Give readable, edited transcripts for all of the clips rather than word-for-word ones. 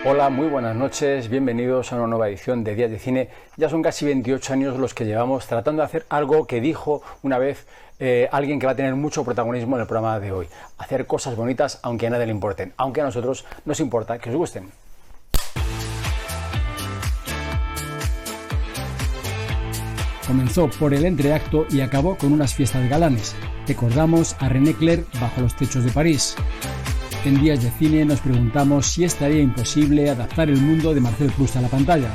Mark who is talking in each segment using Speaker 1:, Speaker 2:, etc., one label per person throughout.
Speaker 1: Hola, muy buenas noches, bienvenidos a una nueva edición de Días de Cine. Ya son casi 28 años los que llevamos tratando de hacer algo que dijo una vez alguien que va a tener mucho protagonismo en el programa de hoy. Hacer cosas bonitas aunque a nadie le importen, aunque a nosotros nos importa que os gusten.
Speaker 2: Comenzó por el entreacto y acabó con unas fiestas de galanes. Recordamos a René Clair bajo los techos de París. En Días de Cine nos preguntamos si estaría imposible adaptar el mundo de Marcel Proust a la pantalla.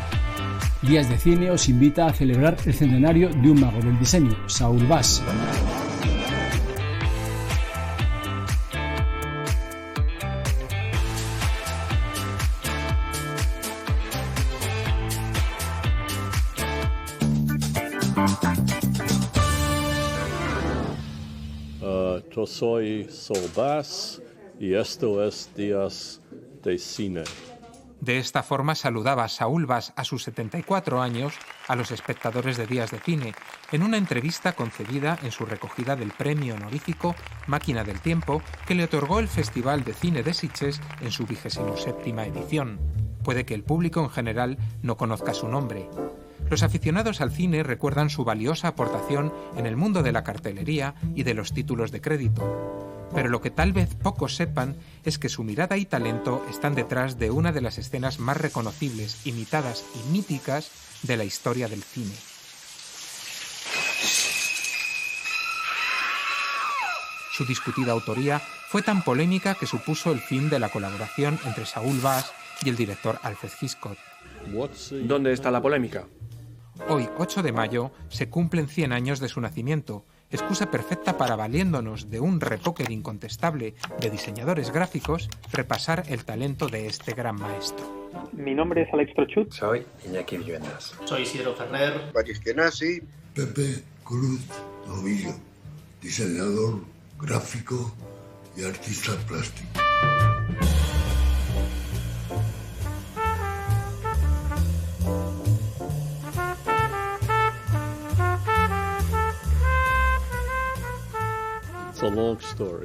Speaker 2: Días de Cine os invita a celebrar el centenario de un mago del diseño, Saul Bass.
Speaker 3: Yo soy Saul Bass y esto es Días de Cine.
Speaker 4: De esta forma saludaba Saul Bass a sus 74 años a los espectadores de Días de Cine en una entrevista concedida en su recogida del premio honorífico Máquina del Tiempo que le otorgó el Festival de Cine de Sitges en su 27ª edición. Puede que el público en general no conozca su nombre. Los aficionados al cine recuerdan su valiosa aportación en el mundo de la cartelería y de los títulos de crédito. Pero lo que tal vez pocos sepan es que su mirada y talento están detrás de una de las escenas más reconocibles, imitadas y míticas de la historia del cine. Su discutida autoría fue tan polémica que supuso el fin de la colaboración entre Saul Bass y el director Alfred Hitchcock.
Speaker 5: ¿Dónde está la polémica?
Speaker 4: Hoy, 8 de mayo, se cumplen 100 años de su nacimiento, excusa perfecta para, valiéndonos de un repóquer incontestable de diseñadores gráficos, repasar el talento de este gran maestro.
Speaker 6: Mi nombre es Alex Trochut.
Speaker 7: Soy Iñaki Villuendas.
Speaker 8: Soy Isidro Ferrer.
Speaker 9: París Genasi.
Speaker 10: Pepe Cruz Novillo, diseñador gráfico y artista plástico.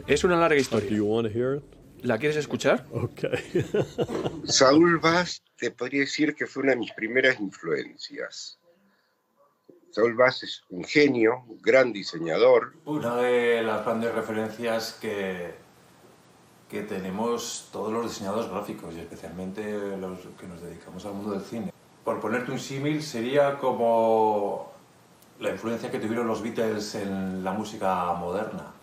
Speaker 5: Es una larga historia.
Speaker 3: Do you want to hear it?
Speaker 5: ¿La quieres escuchar?
Speaker 3: Okay.
Speaker 9: Saul Bass, te podría decir que fue una de mis primeras influencias. Saul Bass es un genio, un gran diseñador.
Speaker 11: Una de las grandes referencias que tenemos todos los diseñadores gráficos y especialmente los que nos dedicamos al mundo del cine. Por ponerte un símil, sería como la influencia que tuvieron los Beatles en la música moderna.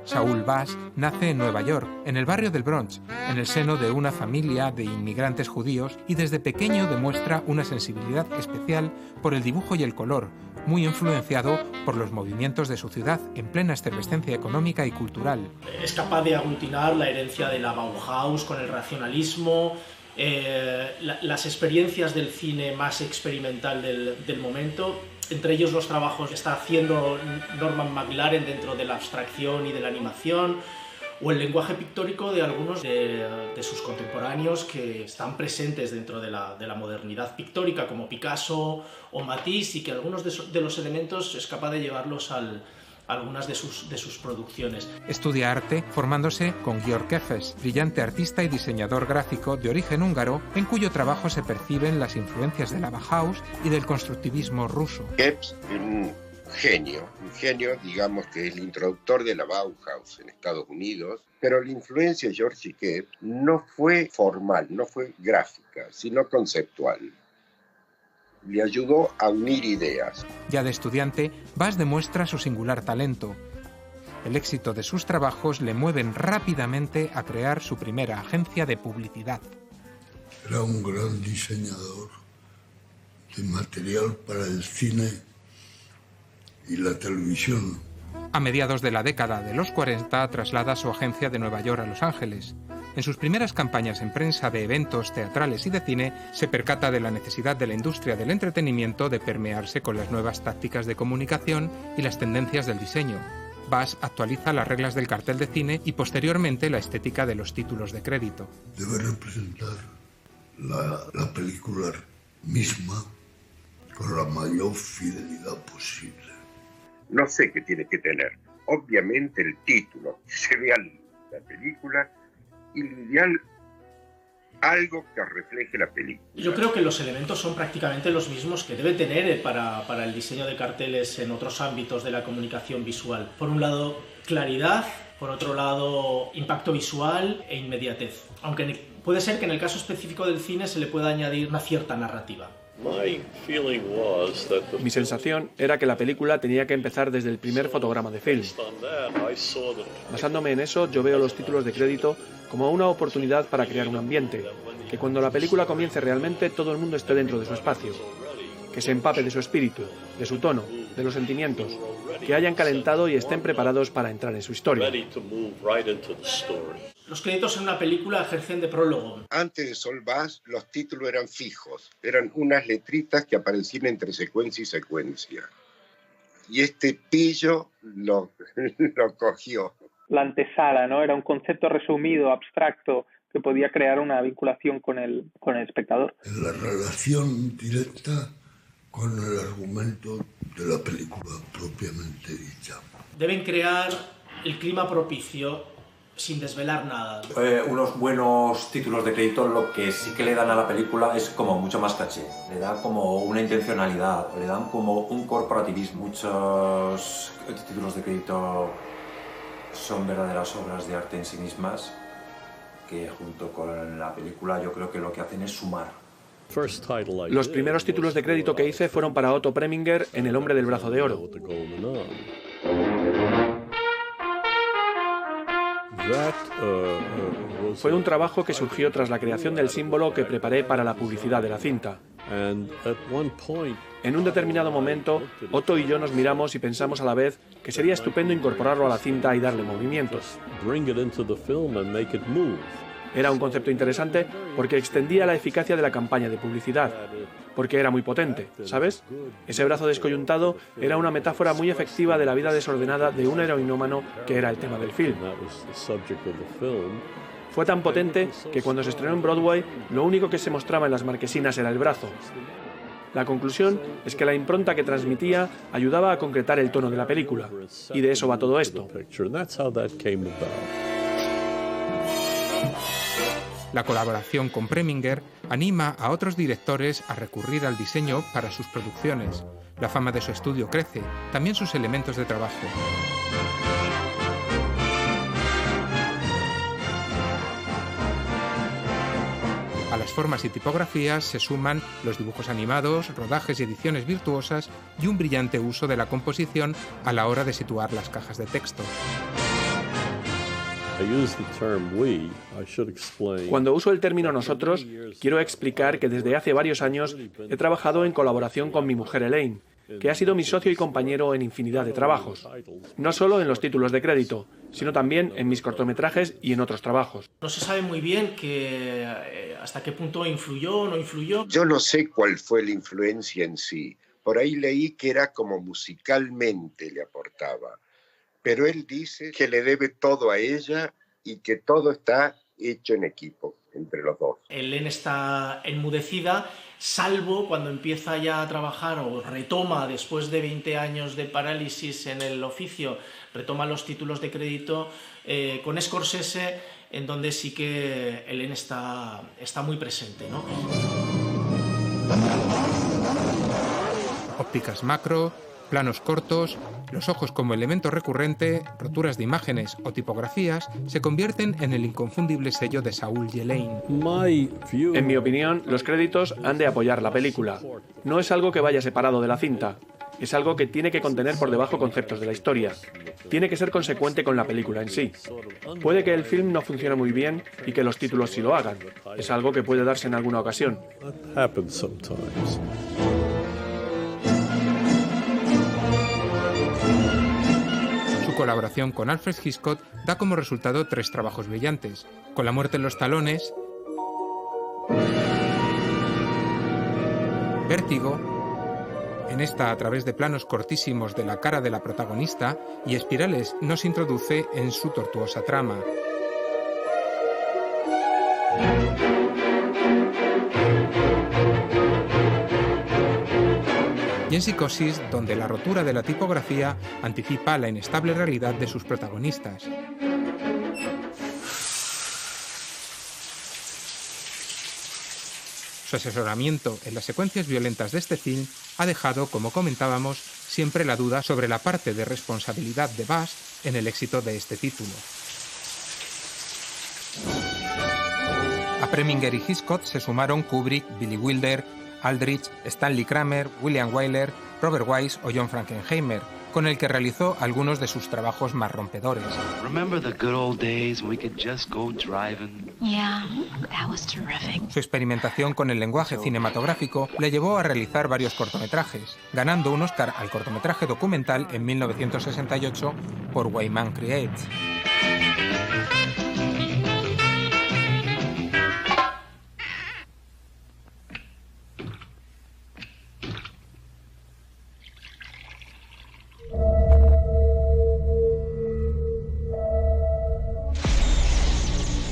Speaker 4: Saul Bass nace en Nueva York, en el barrio del Bronx, en el seno de una familia de inmigrantes judíos y desde pequeño demuestra una sensibilidad especial por el dibujo y el color, muy influenciado por los movimientos de su ciudad en plena efervescencia económica y cultural.
Speaker 8: Es capaz de aglutinar la herencia de la Bauhaus con el racionalismo, las experiencias del cine más experimental del momento. Entre ellos los trabajos que está haciendo Norman McLaren dentro de la abstracción y de la animación, o el lenguaje pictórico de algunos de sus contemporáneos que están presentes dentro de la modernidad pictórica, como Picasso o Matisse, y que algunos de los elementos es capaz de llevarlos a algunas de sus producciones.
Speaker 4: Estudia arte formándose con Georg Kefes, brillante artista y diseñador gráfico de origen húngaro, en cuyo trabajo se perciben las influencias de la Bauhaus y del constructivismo ruso.
Speaker 9: Kefes es un genio, digamos que es el introductor de la Bauhaus en Estados Unidos, pero la influencia de George Kefes no fue formal, no fue gráfica, sino conceptual. Le ayudó a unir ideas.
Speaker 4: Ya de estudiante, Bass demuestra su singular talento. El éxito de sus trabajos le mueven rápidamente a crear su primera agencia de publicidad.
Speaker 10: Era un gran diseñador de material para el cine y la televisión.
Speaker 4: A mediados de la década de los 40 traslada su agencia de Nueva York a Los Ángeles. En sus primeras campañas en prensa de eventos teatrales y de cine, se percata de la necesidad de la industria del entretenimiento de permearse con las nuevas tácticas de comunicación y las tendencias del diseño. Bass actualiza las reglas del cartel de cine y posteriormente la estética de los títulos de crédito.
Speaker 10: Debe representar la película misma con la mayor fidelidad posible.
Speaker 9: No sé qué tiene que tener. Obviamente el título, que se vea la película, y lo ideal, algo que refleje la película.
Speaker 8: Yo creo que los elementos son prácticamente los mismos que debe tener para el diseño de carteles en otros ámbitos de la comunicación visual. Por un lado, claridad, por otro lado, impacto visual e inmediatez. Aunque puede ser que en el caso específico del cine se le pueda añadir una cierta narrativa.
Speaker 5: Mi sensación era que la película tenía que empezar desde el primer fotograma de film. Basándome en eso, yo veo los títulos de crédito como una oportunidad para crear un ambiente, que cuando la película comience realmente todo el mundo esté dentro de su espacio, que se empape de su espíritu, de su tono, de los sentimientos, que hayan calentado y estén preparados para entrar en su historia.
Speaker 8: Los créditos en una película ejercen de prólogo.
Speaker 9: Antes de Saul Bass, los títulos eran fijos. Eran unas letritas que aparecían entre secuencia y secuencia. Y este pillo lo cogió.
Speaker 6: La antesala, ¿no? Era un concepto resumido, abstracto, que podía crear una vinculación con el espectador.
Speaker 10: La relación directa con el argumento de la película propiamente dicha.
Speaker 8: Deben crear el clima propicio sin desvelar nada.
Speaker 11: Unos buenos títulos de crédito lo que sí que le dan a la película es como mucho más caché, le da como una intencionalidad, le dan como un corporativismo. Muchos títulos de crédito son verdaderas obras de arte en sí mismas que junto con la película yo creo que lo que hacen es sumar.
Speaker 5: Los primeros títulos de crédito que hice fueron para Otto Preminger en El hombre del brazo de oro. Fue un trabajo que surgió tras la creación del símbolo que preparé para la publicidad de la cinta. En un determinado momento, Otto y yo nos miramos y pensamos a la vez que sería estupendo incorporarlo a la cinta y darle movimiento. Era un concepto interesante porque extendía la eficacia de la campaña de publicidad, porque era muy potente, ¿sabes? Ese brazo descoyuntado era una metáfora muy efectiva de la vida desordenada de un heroinómano que era el tema del film. Fue tan potente que cuando se estrenó en Broadway, lo único que se mostraba en las marquesinas era el brazo. La conclusión es que la impronta que transmitía ayudaba a concretar el tono de la película, y de eso va todo esto.
Speaker 4: La colaboración con Preminger anima a otros directores a recurrir al diseño para sus producciones. La fama de su estudio crece, también sus elementos de trabajo. A las formas y tipografías se suman los dibujos animados, rodajes y ediciones virtuosas y un brillante uso de la composición a la hora de situar las cajas de texto.
Speaker 5: Cuando uso el término nosotros, quiero explicar que desde hace varios años he trabajado en colaboración con mi mujer Elaine, que ha sido mi socio y compañero en infinidad de trabajos. No solo en los títulos de crédito, sino también en mis cortometrajes y en otros trabajos.
Speaker 8: No se sabe muy bien hasta qué punto influyó o no influyó.
Speaker 9: Yo no sé cuál fue la influencia en sí. Por ahí leí que era como musicalmente le aportaba. Pero él dice que le debe todo a ella y que todo está hecho en equipo, entre los dos.
Speaker 8: Elaine está enmudecida, salvo cuando empieza ya a trabajar o retoma, después de 20 años de parálisis en el oficio, retoma los títulos de crédito con Scorsese, en donde sí que Elaine está muy presente, ¿no?
Speaker 4: Ópticas macro, planos cortos, los ojos como elemento recurrente, roturas de imágenes o tipografías se convierten en el inconfundible sello de Saul y Elaine.
Speaker 5: En mi opinión, los créditos han de apoyar la película. No es algo que vaya separado de la cinta. Es algo que tiene que contener por debajo conceptos de la historia. Tiene que ser consecuente con la película en sí. Puede que el film no funcione muy bien y que los títulos sí lo hagan. Es algo que puede darse en alguna ocasión.
Speaker 4: Su colaboración con Alfred Hitchcock da como resultado 3 trabajos brillantes: Con la muerte en los talones, Vértigo, en esta a través de planos cortísimos de la cara de la protagonista, y Espirales nos introduce en su tortuosa trama. Y en Psicosis, donde la rotura de la tipografía anticipa la inestable realidad de sus protagonistas. Su asesoramiento en las secuencias violentas de este film ha dejado, como comentábamos, siempre la duda sobre la parte de responsabilidad de Bass en el éxito de este título. A Preminger y Hitchcock se sumaron Kubrick, Billy Wilder, Aldrich, Stanley Kramer, William Wyler, Robert Wise o John Frankenheimer, con el que realizó algunos de sus trabajos más rompedores. Su experimentación con el lenguaje cinematográfico le llevó a realizar varios cortometrajes, ganando un Oscar al cortometraje documental en 1968 por White Man Creates.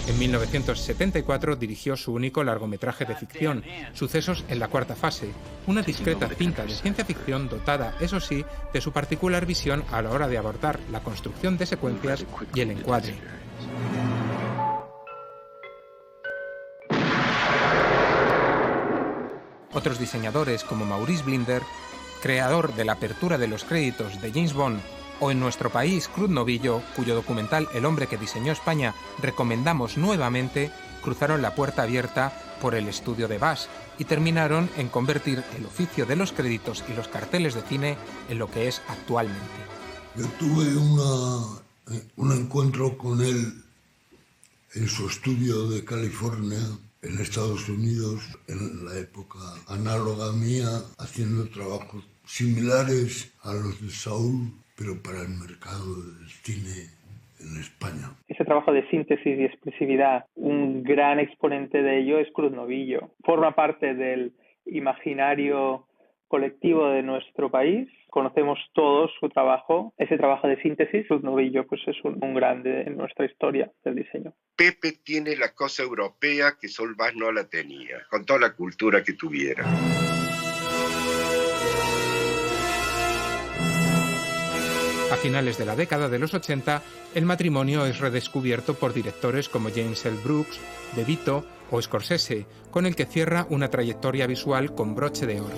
Speaker 4: En 1974 dirigió su único largometraje de ficción, Sucesos en la cuarta fase, una discreta cinta de ciencia ficción dotada, eso sí, de su particular visión a la hora de abordar la construcción de secuencias y el encuadre. Otros diseñadores como Maurice Blinder, creador de la apertura de los créditos de James Bond, o en nuestro país Cruz Novillo, cuyo documental El hombre que diseñó España recomendamos nuevamente, cruzaron la puerta abierta por el estudio de Bass y terminaron en convertir el oficio de los créditos y los carteles de cine en lo que es actualmente.
Speaker 10: Yo tuve un encuentro con él en su estudio de California, en Estados Unidos, en la época análoga mía, haciendo trabajos similares a los de Saúl, pero para el mercado del cine en España.
Speaker 6: Ese trabajo de síntesis y expresividad, un gran exponente de ello es Cruz Novillo. Forma parte del imaginario colectivo de nuestro país. Conocemos todos su trabajo. Ese trabajo de síntesis, Cruz Novillo, pues es un grande en nuestra historia del diseño.
Speaker 9: Pepe tiene la cosa europea que Saúl Bass no la tenía, con toda la cultura que tuviera.
Speaker 4: A finales de la década de los 80, el matrimonio es redescubierto por directores como James L. Brooks, De Vito o Scorsese, con el que cierra una trayectoria visual con broche de oro.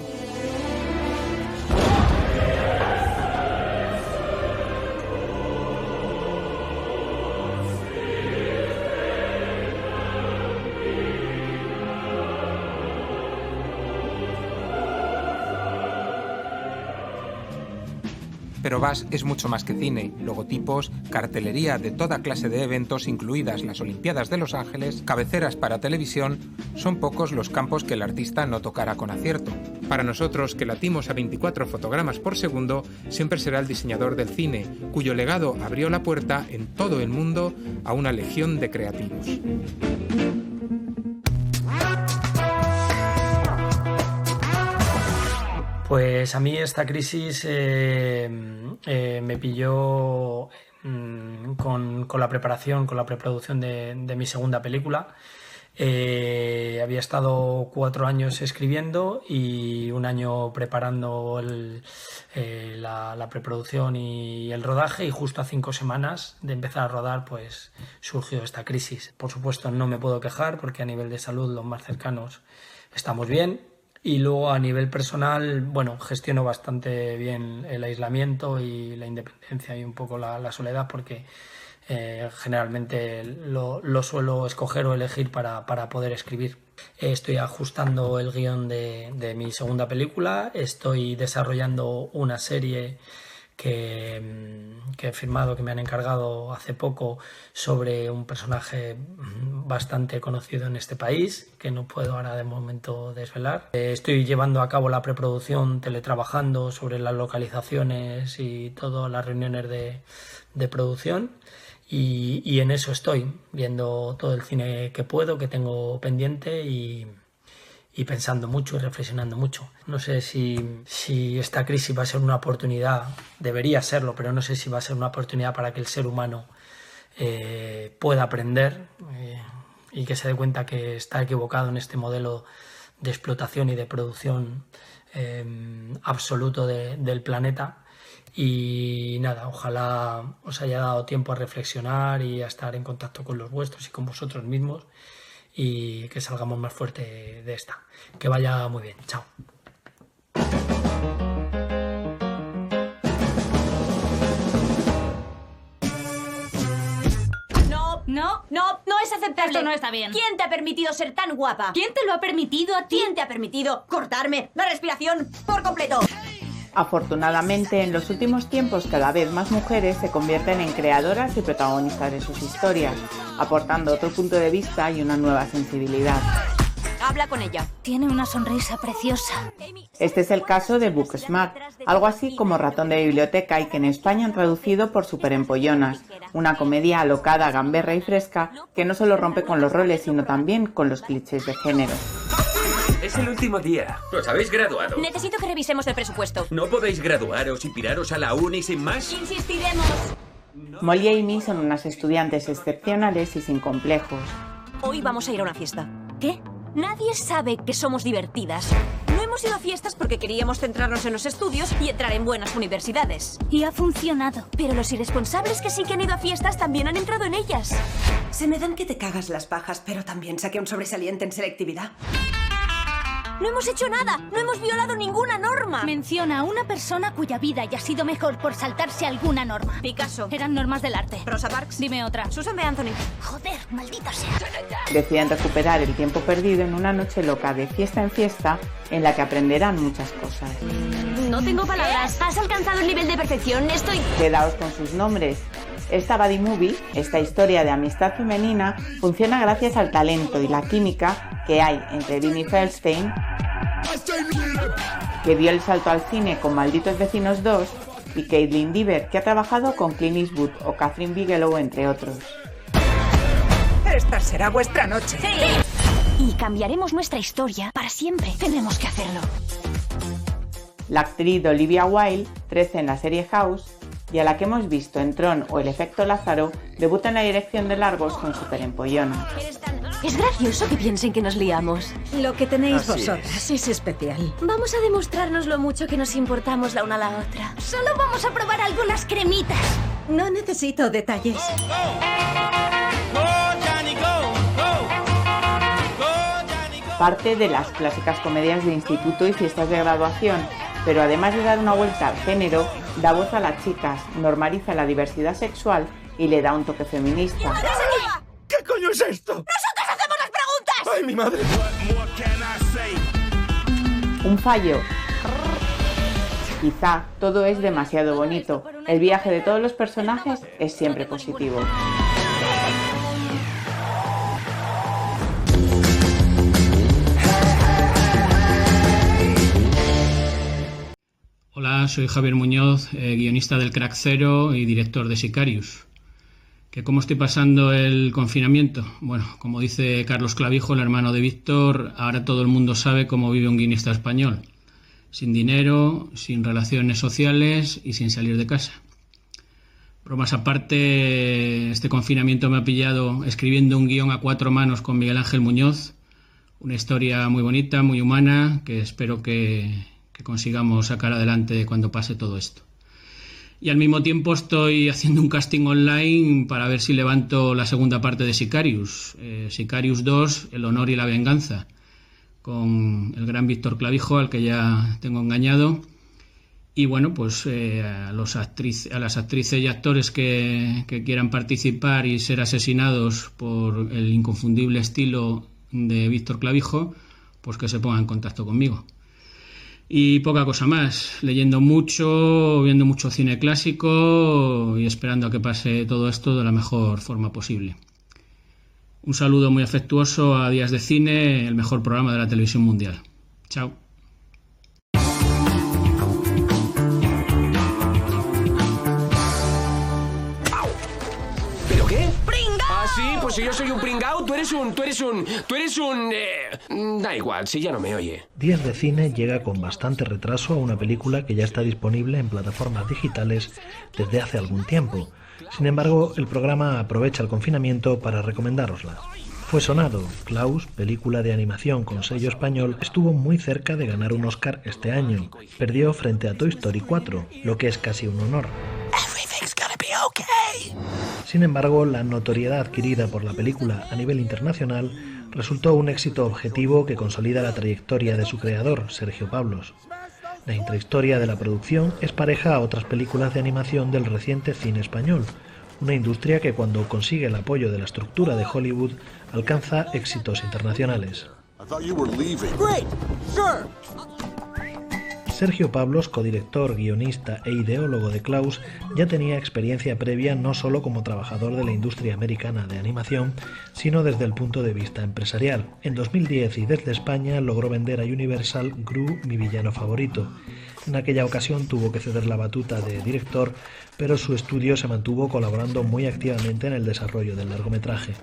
Speaker 4: Pero Bass es mucho más que cine, logotipos, cartelería de toda clase de eventos, incluidas las Olimpiadas de Los Ángeles, cabeceras para televisión, son pocos los campos que el artista no tocará con acierto. Para nosotros, que latimos a 24 fotogramas por segundo, siempre será el diseñador del cine, cuyo legado abrió la puerta en todo el mundo a una legión de creativos.
Speaker 8: Pues a mí esta crisis me pilló con la preparación, con la preproducción de mi segunda película. Había estado 4 años escribiendo y 1 año preparando la preproducción y el rodaje, y justo a 5 semanas de empezar a rodar pues surgió esta crisis. Por supuesto no me puedo quejar porque a nivel de salud los más cercanos estamos bien. Y luego a nivel personal, bueno, gestiono bastante bien el aislamiento y la independencia y un poco la soledad, porque generalmente lo suelo escoger o elegir para poder escribir. Estoy ajustando el guión de mi segunda película, estoy desarrollando una serie que he firmado, que me han encargado hace poco, sobre un personaje bastante conocido en este país, que no puedo ahora de momento desvelar. Estoy llevando a cabo la preproducción, teletrabajando sobre las localizaciones y todas las reuniones de producción, y en eso estoy, viendo todo el cine que puedo, que tengo pendiente, y pensando mucho y reflexionando mucho. No sé si esta crisis va a ser una oportunidad, debería serlo, pero no sé si va a ser una oportunidad para que el ser humano pueda aprender y que se dé cuenta que está equivocado en este modelo de explotación y de producción absoluto del planeta. Y nada, ojalá os haya dado tiempo a reflexionar y a estar en contacto con los vuestros y con vosotros mismos, y que salgamos más fuerte de esta. Que vaya muy bien. Chao.
Speaker 7: No es aceptable.
Speaker 12: Esto no está bien.
Speaker 7: ¿Quién te ha permitido ser tan guapa?
Speaker 12: ¿Quién te lo ha permitido a ti?
Speaker 7: ¿Quién te ha permitido cortarme la respiración por completo?
Speaker 13: Afortunadamente, en los últimos tiempos cada vez más mujeres se convierten en creadoras y protagonistas de sus historias, aportando otro punto de vista y una nueva sensibilidad.
Speaker 7: Habla con ella.
Speaker 12: Tiene una sonrisa preciosa.
Speaker 13: Este es el caso de Booksmart, algo así como Ratón de biblioteca y que en España han traducido por Superempollonas, una comedia alocada, gamberra y fresca que no solo rompe con los roles sino también con los clichés de género.
Speaker 14: Es el último día. Os habéis graduado.
Speaker 7: Necesito que revisemos el presupuesto.
Speaker 14: ¿No podéis graduaros y tiraros a la uni sin más?
Speaker 7: Insistiremos.
Speaker 13: Molly y Amy son unas estudiantes excepcionales y sin complejos.
Speaker 7: Hoy vamos a ir a una fiesta. ¿Qué? Nadie sabe que somos divertidas. No hemos ido a fiestas porque queríamos centrarnos en los estudios y entrar en buenas universidades.
Speaker 12: Y ha funcionado.
Speaker 7: Pero los irresponsables que sí que han ido a fiestas también han entrado en ellas.
Speaker 15: Se me dan que te cagas las pajas, pero también saqué un sobresaliente en selectividad.
Speaker 7: No hemos hecho nada, no hemos violado ninguna norma.
Speaker 12: Menciona a una persona cuya vida haya sido mejor por saltarse alguna norma.
Speaker 7: Picasso.
Speaker 12: Eran normas del arte.
Speaker 7: Rosa Parks.
Speaker 12: Dime otra.
Speaker 7: Susan B. Anthony.
Speaker 12: Joder, maldita sea.
Speaker 13: Deciden recuperar el tiempo perdido en una noche loca de fiesta en fiesta en la que aprenderán muchas cosas.
Speaker 7: No tengo palabras. Has alcanzado el nivel de perfección. Estoy...
Speaker 13: Quedaos con sus nombres. Esta buddy movie, esta historia de amistad femenina, funciona gracias al talento y la química que hay entre Vinnie Feldstein, que dio el salto al cine con Malditos Vecinos 2, y Caitlin Dever, que ha trabajado con Clint Eastwood o Catherine Bigelow, entre otros.
Speaker 15: Esta será vuestra noche.
Speaker 7: Sí. Y cambiaremos nuestra historia para siempre. Tenemos que hacerlo.
Speaker 13: La actriz Olivia Wilde, 13 en la serie House, y a la que hemos visto en Tron o El efecto Lázaro, debuta en la dirección de largos con Superempollonas.
Speaker 7: Es gracioso que piensen que nos liamos.
Speaker 15: Lo que tenéis vosotras es especial.
Speaker 7: Vamos a demostrarnos lo mucho que nos importamos la una a la otra.
Speaker 12: Solo vamos a probar algunas cremitas.
Speaker 15: No necesito detalles.
Speaker 13: Parte de las clásicas comedias de instituto y fiestas de graduación, pero además de dar una vuelta al género, da voz a las chicas, normaliza la diversidad sexual y le da un toque feminista.
Speaker 14: ¿Qué coño es esto?
Speaker 7: ¡Nosotros hacemos las preguntas!
Speaker 14: ¡Ay, mi madre!
Speaker 13: Un fallo. Quizá todo es demasiado bonito. El viaje de todos los personajes es siempre positivo.
Speaker 2: Hola, soy Javier Muñoz, guionista del Crack Zero y director de Sicarius. ¿Cómo estoy pasando el confinamiento? Bueno, como dice Carlos Clavijo, el hermano de Víctor, ahora todo el mundo sabe cómo vive un guionista español. Sin dinero, sin relaciones sociales y sin salir de casa. Bromas aparte, este confinamiento me ha pillado escribiendo un guión a 4 manos con Miguel Ángel Muñoz. Una historia muy bonita, muy humana, que espero que consigamos sacar adelante cuando pase todo esto. Y al mismo tiempo estoy haciendo un casting online para ver si levanto la segunda parte de Sicarius. Sicarius 2, El honor y la venganza, con el gran Víctor Clavijo, al que ya tengo engañado. Y bueno, pues a las actrices y actores que quieran participar y ser asesinados por el inconfundible estilo de Víctor Clavijo, pues que se pongan en contacto conmigo. Y poca cosa más, leyendo mucho, viendo mucho cine clásico y esperando a que pase todo esto de la mejor forma posible. Un saludo muy afectuoso a Días de Cine, el mejor programa de la televisión mundial. Chao.
Speaker 14: ¿Pero qué?
Speaker 7: ¡Pringao!
Speaker 14: Ah, sí, pues si yo soy un pringao, tú eres un... Da igual, si ya no me oye.
Speaker 16: Días de Cine llega con bastante retraso a una película que ya está disponible en plataformas digitales desde hace algún tiempo. Sin embargo, el programa aprovecha el confinamiento para recomendárosla. Fue sonado. Klaus, película de animación con sello español, estuvo muy cerca de ganar un Oscar este año. Perdió frente a Toy Story 4, lo que es casi un honor. Sin embargo, la notoriedad adquirida por la película a nivel internacional resultó un éxito objetivo que consolida la trayectoria de su creador, Sergio Pablos. La intrahistoria de la producción es pareja a otras películas de animación del reciente cine español, una industria que cuando consigue el apoyo de la estructura de Hollywood alcanza éxitos internacionales. Sergio Pablos, codirector, guionista e ideólogo de Klaus, ya tenía experiencia previa no solo como trabajador de la industria americana de animación, sino desde el punto de vista empresarial. En 2010 y desde España logró vender a Universal Gru, mi villano favorito. En aquella ocasión tuvo que ceder la batuta de director, pero su estudio se mantuvo colaborando muy activamente en el desarrollo del largometraje.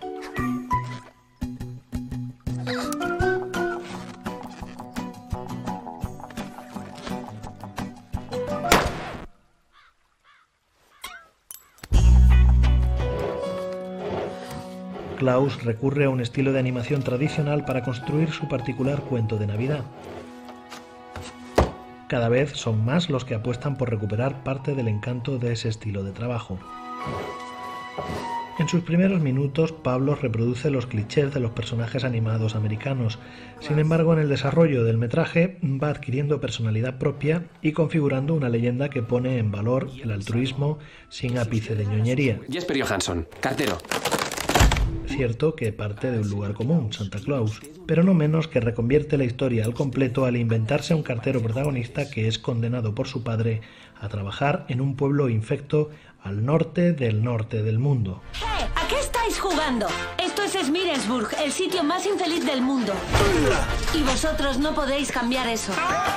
Speaker 16: Klaus recurre a un estilo de animación tradicional para construir su particular cuento de Navidad. Cada vez son más los que apuestan por recuperar parte del encanto de ese estilo de trabajo. En sus primeros minutos, Pablos reproduce los clichés de los personajes animados americanos. Sin embargo, en el desarrollo del metraje va adquiriendo personalidad propia y configurando una leyenda que pone en valor el altruismo sin ápice de ñoñería.
Speaker 14: Jesper Johansson, cartero.
Speaker 16: Cierto que parte de un lugar común, Santa Claus, pero no menos que reconvierte la historia al completo al inventarse un cartero protagonista que es condenado por su padre a trabajar en un pueblo infecto al norte del mundo.
Speaker 7: ¿A qué estáis jugando? Esto es Smirensburg, el sitio más infeliz del mundo. Y vosotros no podéis cambiar eso.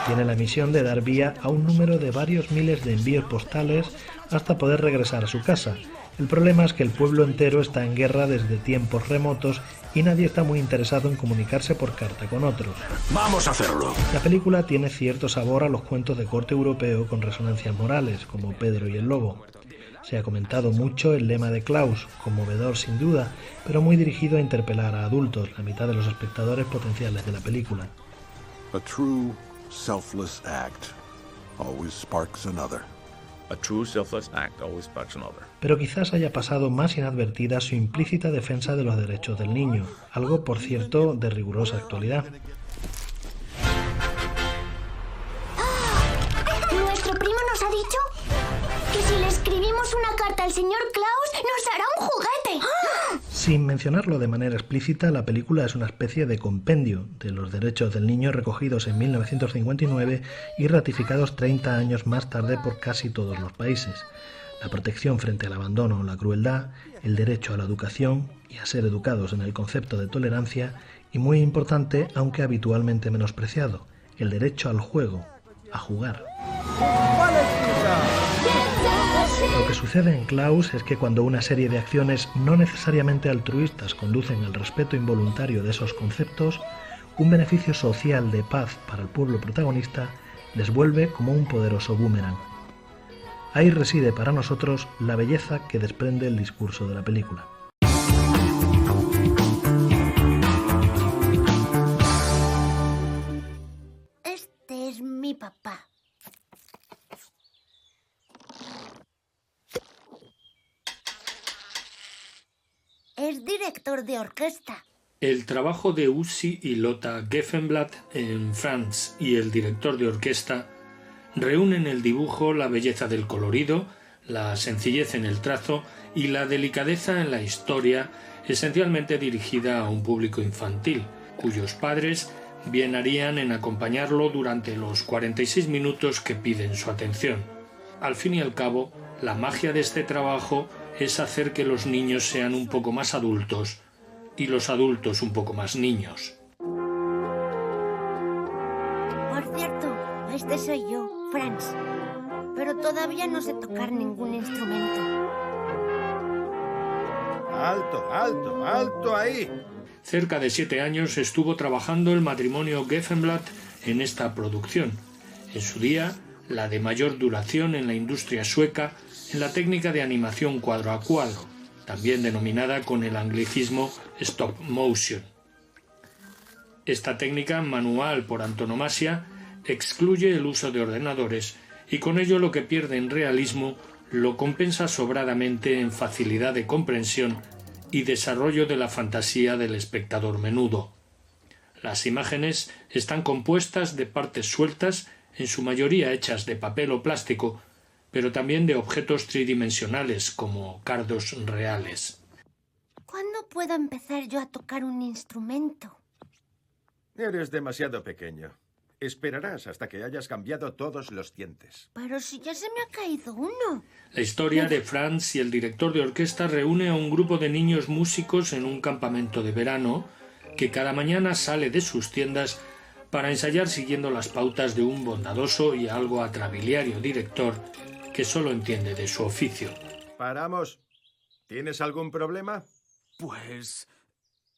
Speaker 16: Tiene la misión de dar vía a un número de varios miles de envíos postales hasta poder regresar a su casa. El problema es que el pueblo entero está en guerra desde tiempos remotos y nadie está muy interesado en comunicarse por carta con otros.
Speaker 17: ¡Vamos a hacerlo!
Speaker 16: La película tiene cierto sabor a los cuentos de corte europeo con resonancias morales, como Pedro y el Lobo. Se ha comentado mucho el lema de Klaus, conmovedor sin duda, pero muy dirigido a interpelar a adultos, la mitad de los espectadores potenciales de la película.
Speaker 17: A true selfless act always sparks another.
Speaker 18: A true selfless act always sparks another.
Speaker 16: Pero quizás haya pasado más inadvertida su implícita defensa de los derechos del niño, algo, por cierto, de rigurosa actualidad.
Speaker 12: Nuestro primo nos ha dicho que si le escribimos una carta al señor Klaus, nos hará un juguete.
Speaker 16: Sin mencionarlo de manera explícita, la película es una especie de compendio de los derechos del niño recogidos en 1959 y ratificados 30 años más tarde por casi todos los países. La protección frente al abandono o la crueldad, el derecho a la educación y a ser educados en el concepto de tolerancia y, muy importante, aunque habitualmente menospreciado, el derecho al juego, a jugar. Lo que sucede en Klaus es que cuando una serie de acciones no necesariamente altruistas conducen al respeto involuntario de esos conceptos, un beneficio social de paz para el pueblo protagonista les vuelve como un poderoso boomerang. Ahí reside para nosotros la belleza que desprende el discurso de la película.
Speaker 12: Este es mi papá. Es director de orquesta.
Speaker 19: El trabajo de Uschi y Lotta Geffenblatt en France y el director de orquesta reúnen en el dibujo la belleza del colorido, la sencillez en el trazo y la delicadeza en la historia, esencialmente dirigida a un público infantil, cuyos padres bien harían en acompañarlo durante los 46 minutos que piden su atención. Al fin y al cabo, la magia de este trabajo es hacer que los niños sean un poco más adultos y los adultos un poco más niños.
Speaker 12: Por cierto, este soy yo, Franz, pero todavía no sé tocar ningún instrumento.
Speaker 17: ¡Alto, alto, alto ahí!
Speaker 19: Cerca de 7 años estuvo trabajando el matrimonio Geffenblatt en esta producción. En su día, la de mayor duración en la industria sueca en la técnica de animación cuadro a cuadro, también denominada con el anglicismo stop motion. Esta técnica, manual por antonomasia, excluye el uso de ordenadores y con ello lo que pierde en realismo lo compensa sobradamente en facilidad de comprensión y desarrollo de la fantasía del espectador menudo. Las imágenes están compuestas de partes sueltas, en su mayoría hechas de papel o plástico, pero también de objetos tridimensionales como cardos reales.
Speaker 12: ¿Cuándo puedo empezar yo a tocar un instrumento?
Speaker 17: Eres demasiado pequeño. Esperarás hasta que hayas cambiado todos los dientes.
Speaker 12: Pero si ya se me ha caído uno.
Speaker 19: La historia de Franz y el director de orquesta reúne a un grupo de niños músicos en un campamento de verano que cada mañana sale de sus tiendas para ensayar siguiendo las pautas de un bondadoso y algo atrabiliario director que solo entiende de su oficio.
Speaker 17: Paramos. ¿Tienes algún problema?
Speaker 20: Pues...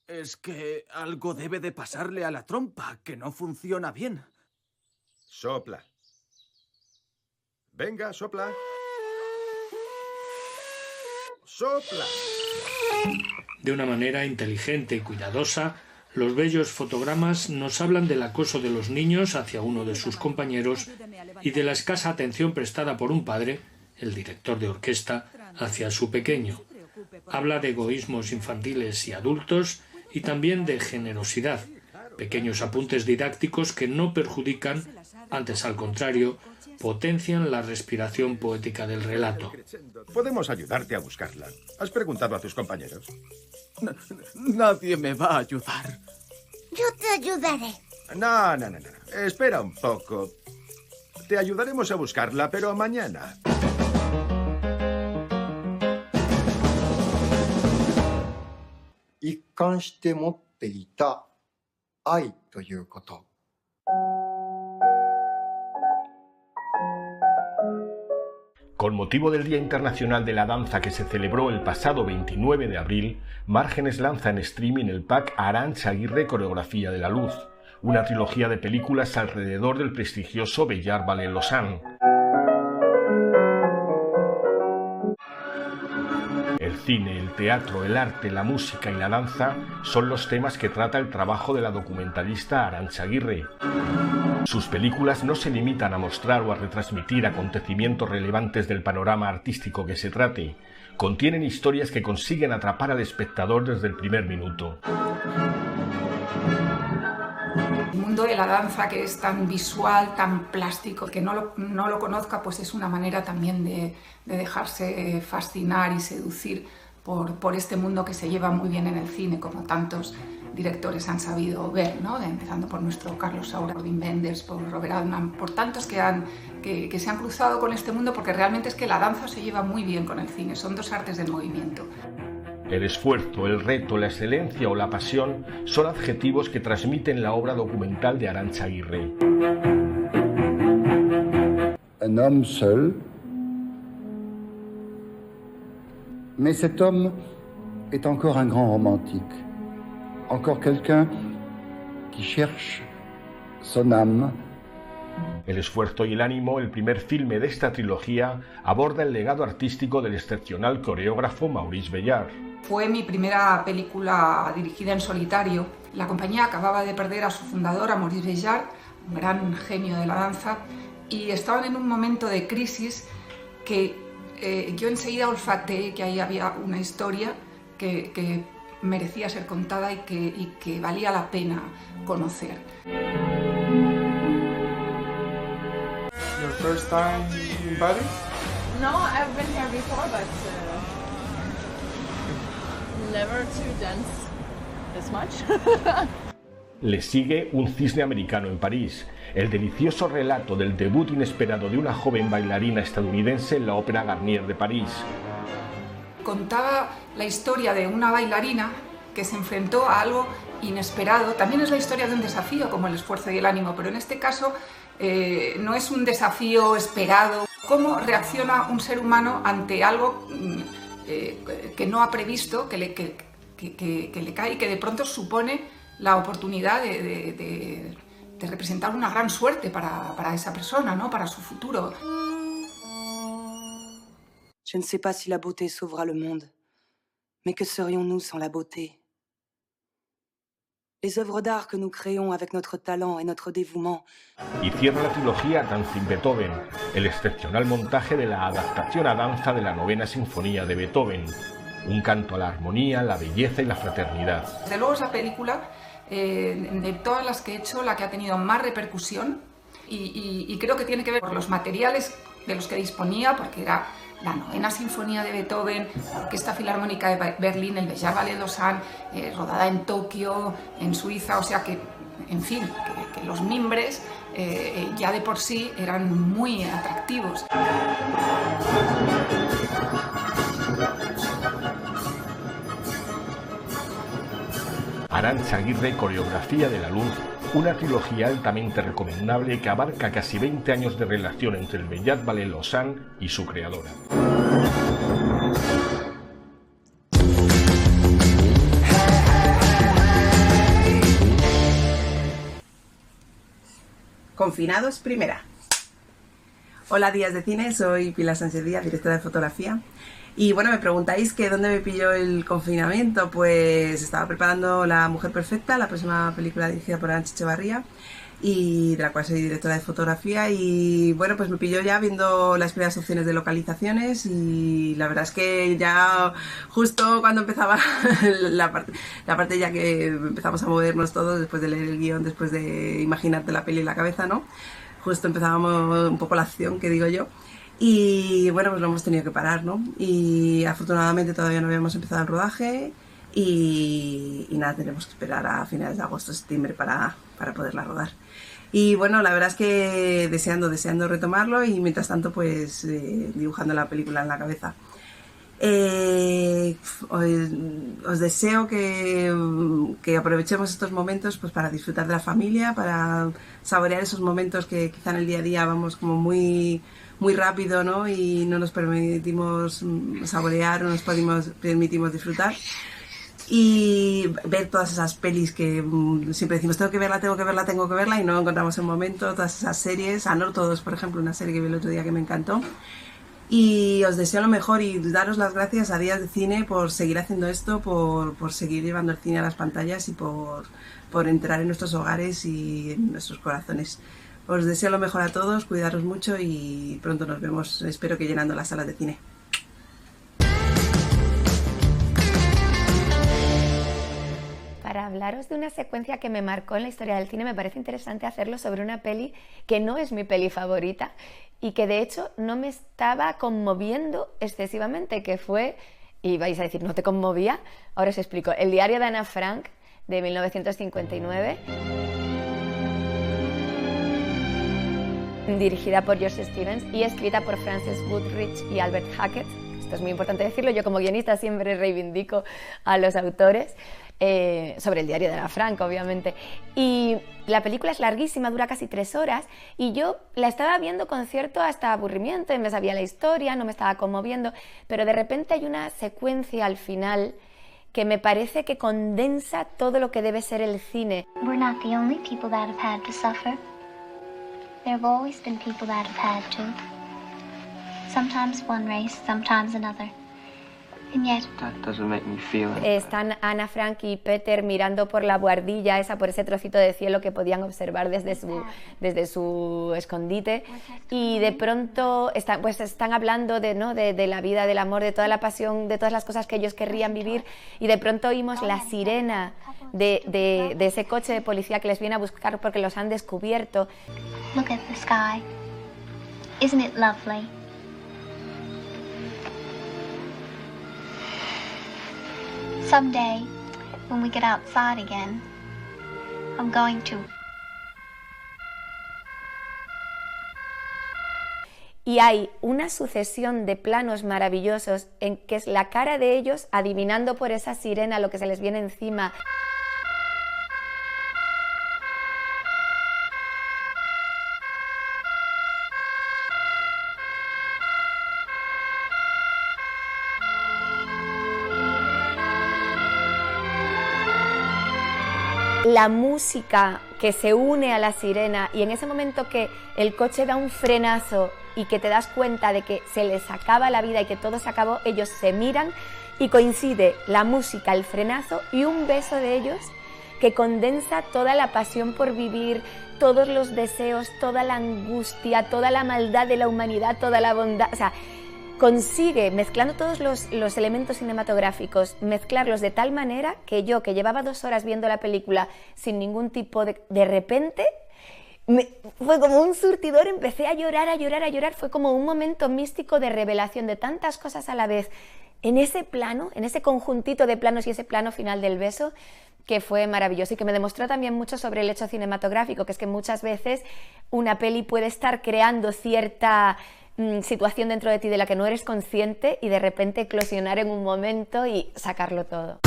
Speaker 20: es que algo debe de pasarle a la trompa, que no funciona bien.
Speaker 17: Sopla. Venga, sopla. ¡Sopla!
Speaker 19: De una manera inteligente y cuidadosa, los bellos fotogramas nos hablan del acoso de los niños hacia uno de sus compañeros y de la escasa atención prestada por un padre, el director de orquesta, hacia su pequeño. Habla de egoísmos infantiles y adultos y también de generosidad, pequeños apuntes didácticos que no perjudican, antes al contrario, potencian la respiración poética del relato.
Speaker 17: Podemos ayudarte a buscarla. ¿Has preguntado a tus compañeros?
Speaker 20: Nadie me va a ayudar.
Speaker 12: Yo te ayudaré.
Speaker 17: No. Espera un poco. Te ayudaremos a buscarla, pero mañana.
Speaker 21: Con motivo del Día Internacional de la Danza que se celebró el pasado 29 de abril, Márgenes lanza en streaming el pack Arantxa Aguirre Coreografía de la Luz, una trilogía de películas alrededor del prestigioso Bellar Ballet Lausanne. El cine, el teatro, el arte, la música y la danza son los temas que trata el trabajo de la documentalista Arantxa Aguirre. Sus películas no se limitan a mostrar o a retransmitir acontecimientos relevantes del panorama artístico que se trate. Contienen historias que consiguen atrapar al espectador desde el primer minuto.
Speaker 22: El mundo de la danza, que es tan visual, tan plástico, que no lo conozca, pues es una manera también de dejarse fascinar y seducir por este mundo que se lleva muy bien en el cine, como tantos directores han sabido ver, ¿no? Empezando por nuestro Carlos Saura, por Wim Wenders, por Robert Altman, por tantos que se han cruzado con este mundo, porque realmente es que la danza se lleva muy bien con el cine, son dos artes del movimiento.
Speaker 21: El esfuerzo, el reto, la excelencia o la pasión son adjetivos que transmiten la obra documental de Arantxa Aguirre.
Speaker 23: Un homme seul, mais cet homme est encore un grand romantique, encore quelqu'un qui cherche son âme.
Speaker 21: El esfuerzo y el ánimo, el primer filme de esta trilogía, aborda el legado artístico del excepcional coreógrafo Maurice Béjart.
Speaker 22: Fue mi primera película dirigida en solitario. La compañía acababa de perder a su fundador, a Maurice Béjart, un gran genio de la danza, y estaban en un momento de crisis que yo enseguida olfateé que ahí había una historia que merecía ser contada y que valía la pena conocer.
Speaker 24: Your first time in Paris?
Speaker 25: No, I've been here before, but never to dance this much.
Speaker 21: Le sigue Un cisne americano en París, el delicioso relato del debut inesperado de una joven bailarina estadounidense en la Ópera Garnier de París.
Speaker 22: Contaba la historia de una bailarina que se enfrentó a algo inesperado. También es la historia de un desafío, como el esfuerzo y el ánimo, pero en este caso no es un desafío esperado. ¿Cómo reacciona un ser humano ante algo que no ha previsto, que le cae y que de pronto supone la oportunidad de representar una gran suerte para esa persona, ¿no? Para su futuro?
Speaker 26: Je ne sais pas si la beauté sauvera le monde, mais que serions-nous sans la beauté? Les œuvres d'art que nous créons avec notre talent et notre dévouement.
Speaker 21: Y cierra la trilogía Danzig Beethoven, el excepcional montaje de la adaptación a danza de la Novena Sinfonía de Beethoven. un canto a la armonía, la belleza y la fraternidad.
Speaker 22: Desde luego es la película, de todas las que he hecho, la que ha tenido más repercusión y creo que tiene que ver con los materiales de los que disponía, porque era la 9ª Sinfonía de Beethoven, la Orquesta Filarmónica de Berlín, el Bellas Ballet de Lausanne, rodada en Tokio, en Suiza, o sea que, en fin, que los mimbres ya de por sí eran muy atractivos.
Speaker 21: Arantxa Aguirre, Coreografía de la Luz, una trilogía altamente recomendable que abarca casi 20 años de relación entre el Bellas Ballet Lausanne y su creadora.
Speaker 1: Confinados primera. Hola Días de Cine, soy Pilar Sánchez Díaz, directora de fotografía. Y bueno, me preguntáis que dónde me pilló el confinamiento. Pues estaba preparando La Mujer Perfecta, la próxima película dirigida por Arantxa Echevarría, y de la cual soy directora de fotografía. Y bueno, pues me pilló ya viendo las primeras opciones de localizaciones, y la verdad es que ya justo cuando empezaba la parte ya que empezamos a movernos todos, después de leer el guión, después de imaginarte la peli en la cabeza, ¿no? Justo empezábamos un poco la acción, que digo yo. Y bueno, pues lo hemos tenido que parar, ¿no? Y afortunadamente todavía no habíamos empezado el rodaje y nada, tenemos que esperar a finales de agosto, septiembre para poderla rodar. Y bueno, la verdad es que deseando retomarlo, y mientras tanto pues dibujando la película en la cabeza. Os deseo que aprovechemos estos momentos pues para disfrutar de la familia, para saborear esos momentos que quizá en el día a día vamos como muy rápido, ¿no? Y no nos permitimos saborear, no nos permitimos disfrutar. Y ver todas esas pelis que siempre decimos tengo que verla, y no encontramos el momento, todas esas series, Anortodos, por ejemplo, una serie que vi el otro día que me encantó. Y os deseo lo mejor y daros las gracias a Días de Cine por seguir haciendo esto, por seguir llevando el cine a las pantallas y por entrar en nuestros hogares y en nuestros corazones. Os deseo lo mejor a todos, cuidaros mucho y pronto nos vemos, espero que llenando las salas de cine.
Speaker 3: Para hablaros de una secuencia que me marcó en la historia del cine, me parece interesante hacerlo sobre una peli que no es mi peli favorita y que de hecho no me estaba conmoviendo excesivamente, que fue, y vais a decir, ¿no te conmovía? Ahora os explico. El diario de Ana Frank, de 1959, dirigida por George Stevens y escrita por Frances Goodrich y Albert Hackett. Esto es muy importante decirlo, yo como guionista siempre reivindico a los autores. Sobre el diario de Ana Frank, obviamente. Y la película es larguísima, dura casi 3 horas, y yo la estaba viendo con cierto hasta aburrimiento, y me sabía la historia, no me estaba conmoviendo, pero de repente hay una secuencia al final que me parece que condensa todo lo que debe ser el cine.
Speaker 5: We're not the only people that have had to suffer. There have always been people that have had to. Sometimes one race, sometimes another.
Speaker 3: Están Ana Frank y Peter mirando por la buhardilla esa, por ese trocito de cielo que podían observar desde su escondite, y de pronto están hablando de la vida, del amor, de toda la pasión, de todas las cosas que ellos querrían vivir, y de pronto oímos la sirena de ese coche de policía que les viene a buscar porque los han descubierto.
Speaker 5: Look at the sky. Isn't it lovely? Someday, when we get outside again, I'm going to.
Speaker 3: Y hay una sucesión de planos maravillosos en que es la cara de ellos adivinando por esa sirena lo que se les viene encima. La música que se une a la sirena, y en ese momento que el coche da un frenazo y que te das cuenta de que se les acaba la vida y que todo se acabó, ellos se miran y coincide la música, el frenazo y un beso de ellos que condensa toda la pasión por vivir, todos los deseos, toda la angustia, toda la maldad de la humanidad, toda la bondad. O sea, consigue, mezclando todos los elementos cinematográficos, mezclarlos de tal manera que yo, que llevaba 2 horas viendo la película sin ningún tipo de repente, fue como un surtidor, empecé a llorar, fue como un momento místico de revelación de tantas cosas a la vez, en ese plano, en ese conjuntito de planos y ese plano final del beso, que fue maravilloso y que me demostró también mucho sobre el hecho cinematográfico, que es que muchas veces una peli puede estar creando cierta situación dentro de ti de la que no eres consciente y de repente eclosionar en un momento y sacarlo todo.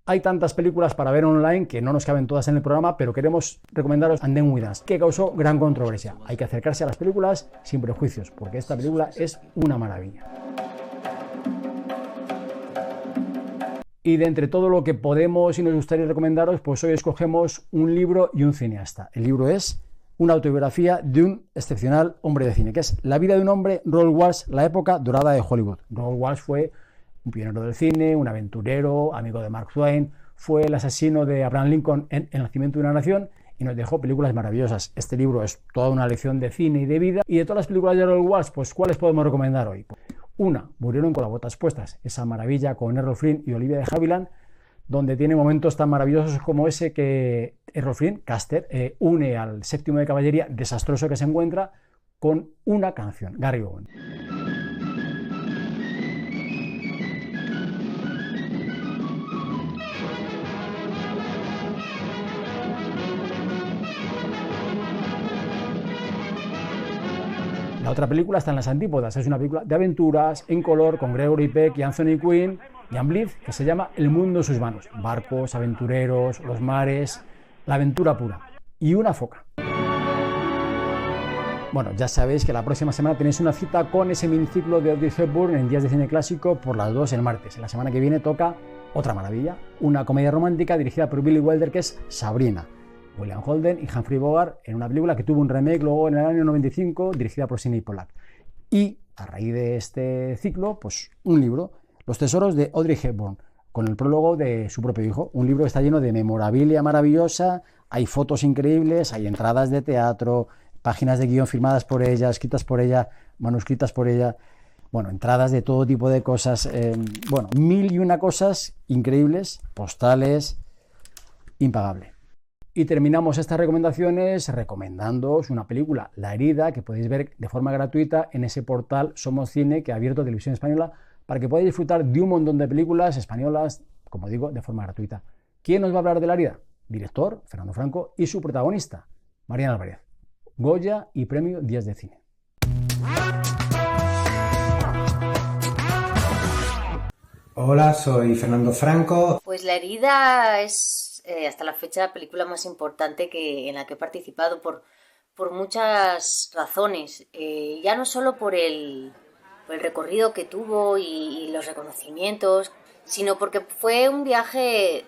Speaker 2: Hay tantas películas para ver online que no nos caben todas en el programa, pero queremos recomendaros And Then We Danced, que causó gran controversia. Hay que acercarse a las películas sin prejuicios, porque esta película es una maravilla. Y de entre todo lo que podemos y nos gustaría recomendaros, pues hoy escogemos un libro y un cineasta. El libro es una autobiografía de un excepcional hombre de cine, que es La vida de un hombre, Raoul Walsh, la época dorada de Hollywood. Raoul Walsh fue un pionero del cine, un aventurero, amigo de Mark Twain, fue el asesino de Abraham Lincoln en El nacimiento de una nación y nos dejó películas maravillosas. Este libro es toda una lección de cine y de vida. Y de todas las películas de Raoul Walsh, pues ¿cuáles podemos recomendar hoy? Una, Murieron con las botas puestas, esa maravilla con Errol Flynn y Olivia de Havilland, donde tiene momentos tan maravillosos como ese que Errol Flynn, Custer, une al séptimo de caballería desastroso que se encuentra con una canción, Gary Owen. La otra película está en las antípodas, es una película de aventuras, en color, con Gregory Peck y Anthony Quinn y Anne Blyth, que se llama El mundo en sus manos. Barcos, aventureros, los mares, la aventura pura. Y una foca. Bueno, ya sabéis que la próxima semana tenéis una cita con ese miniciclo de Audrey Hepburn en Días de Cine Clásico por las 2 el martes. La semana que viene toca otra maravilla, una comedia romántica dirigida por Billy Wilder que es Sabrina. William Holden y Humphrey Bogart en una película que tuvo un remake luego en el año 95 dirigida por Sidney Pollack. Y a raíz de este ciclo, pues un libro, Los tesoros de Audrey Hepburn, con el prólogo de su propio hijo. Un libro que está lleno de memorabilia maravillosa, hay fotos increíbles, hay entradas de teatro, páginas de guión firmadas por ella, escritas por ella, manuscritas por ella, bueno, entradas de todo tipo de cosas, bueno, 1001 cosas increíbles, postales, impagable. Y terminamos estas recomendaciones recomendándoos una película, La herida, que podéis ver de forma gratuita en ese portal Somos Cine que ha abierto Televisión Española para que podáis disfrutar de un montón de películas españolas, como digo, de forma gratuita. ¿Quién nos va a hablar de La herida? Director, Fernando Franco, y su protagonista, Mariana Álvarez. Goya y Premio Días de Cine.
Speaker 4: Hola, soy Fernando Franco.
Speaker 6: Pues La herida es hasta la fecha la película más importante en la que he participado por muchas razones. Ya no solo por el recorrido que tuvo y los reconocimientos, sino porque fue un viaje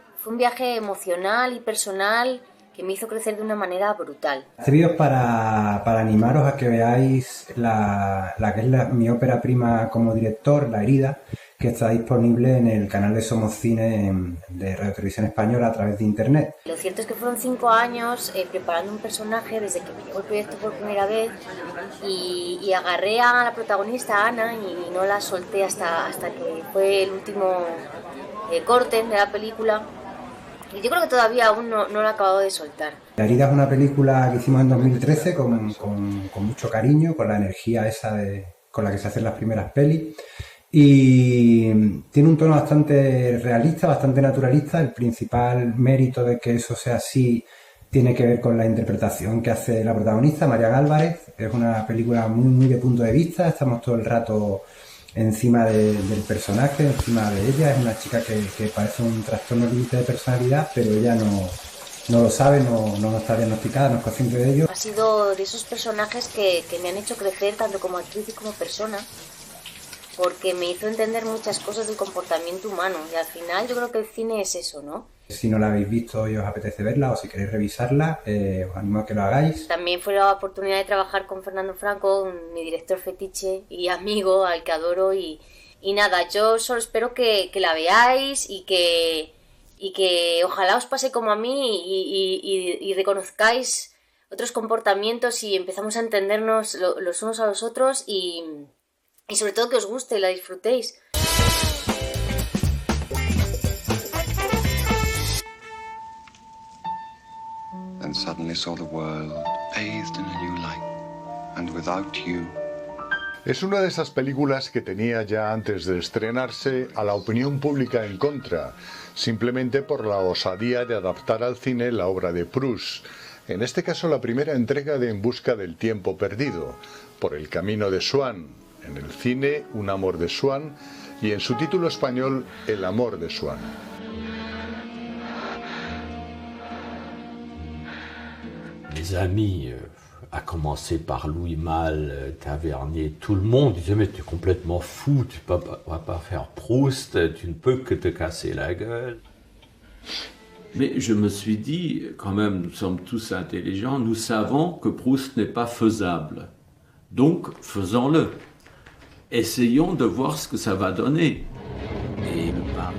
Speaker 6: emocional y personal que me hizo crecer de una manera brutal.
Speaker 4: Escribíos para animaros a que veáis la que es mi ópera prima como director, La herida, que está disponible en el canal de Somos Cine de Radio Televisión Española a través de internet.
Speaker 6: Lo cierto es que fueron 5 años preparando un personaje desde que me llegó el proyecto por primera vez y agarré a la protagonista, Ana, y no la solté hasta que fue el último corte de la película. Y yo creo que todavía aún no lo he acabado de soltar.
Speaker 4: La herida es una película que hicimos en 2013 con mucho cariño, con la energía esa con la que se hacen las primeras pelis. Y tiene un tono bastante realista, bastante naturalista. El principal mérito de que eso sea así tiene que ver con la interpretación que hace la protagonista, Mariana Álvarez. Es una película muy de punto de vista, estamos todo el rato encima del personaje, encima de ella. Es una chica que parece un trastorno límite de personalidad, pero ella no lo sabe, no está diagnosticada, no es consciente de ello.
Speaker 6: Ha sido de esos personajes que me han hecho crecer tanto como actriz y como persona, porque me hizo entender muchas cosas del comportamiento humano y al final yo creo que el cine es eso, ¿no?
Speaker 4: Si no la habéis visto y os apetece verla o si queréis revisarla, os animo a que lo hagáis.
Speaker 6: También fue la oportunidad de trabajar con Fernando Franco, mi director fetiche y amigo al que adoro y nada, yo solo espero que la veáis y que ojalá os pase como a mí y reconozcáis otros comportamientos y empezamos a entendernos los unos a los otros y sobre todo que os guste y la disfrutéis.
Speaker 8: And suddenly saw the world bathed in a new light, and without you.
Speaker 9: Es una de esas películas que tenía ya antes de estrenarse a la opinión pública en contra, simplemente por la osadía de adaptar al cine la obra de Proust, en este caso la primera entrega de En busca del tiempo perdido, por el camino de Swann, en el cine Un amor de Swann y en su título español El amor de Swann.
Speaker 10: Mes amis, à commencer par Louis Malle, Tavernier, tout le monde disait mais tu es complètement fou, tu vas pas faire Proust, tu ne peux que te casser la gueule.
Speaker 11: Mais je me suis dit, quand même, nous sommes tous intelligents, nous savons que Proust n'est pas faisable. Donc, faisons-le. Essayons de voir ce que ça va donner.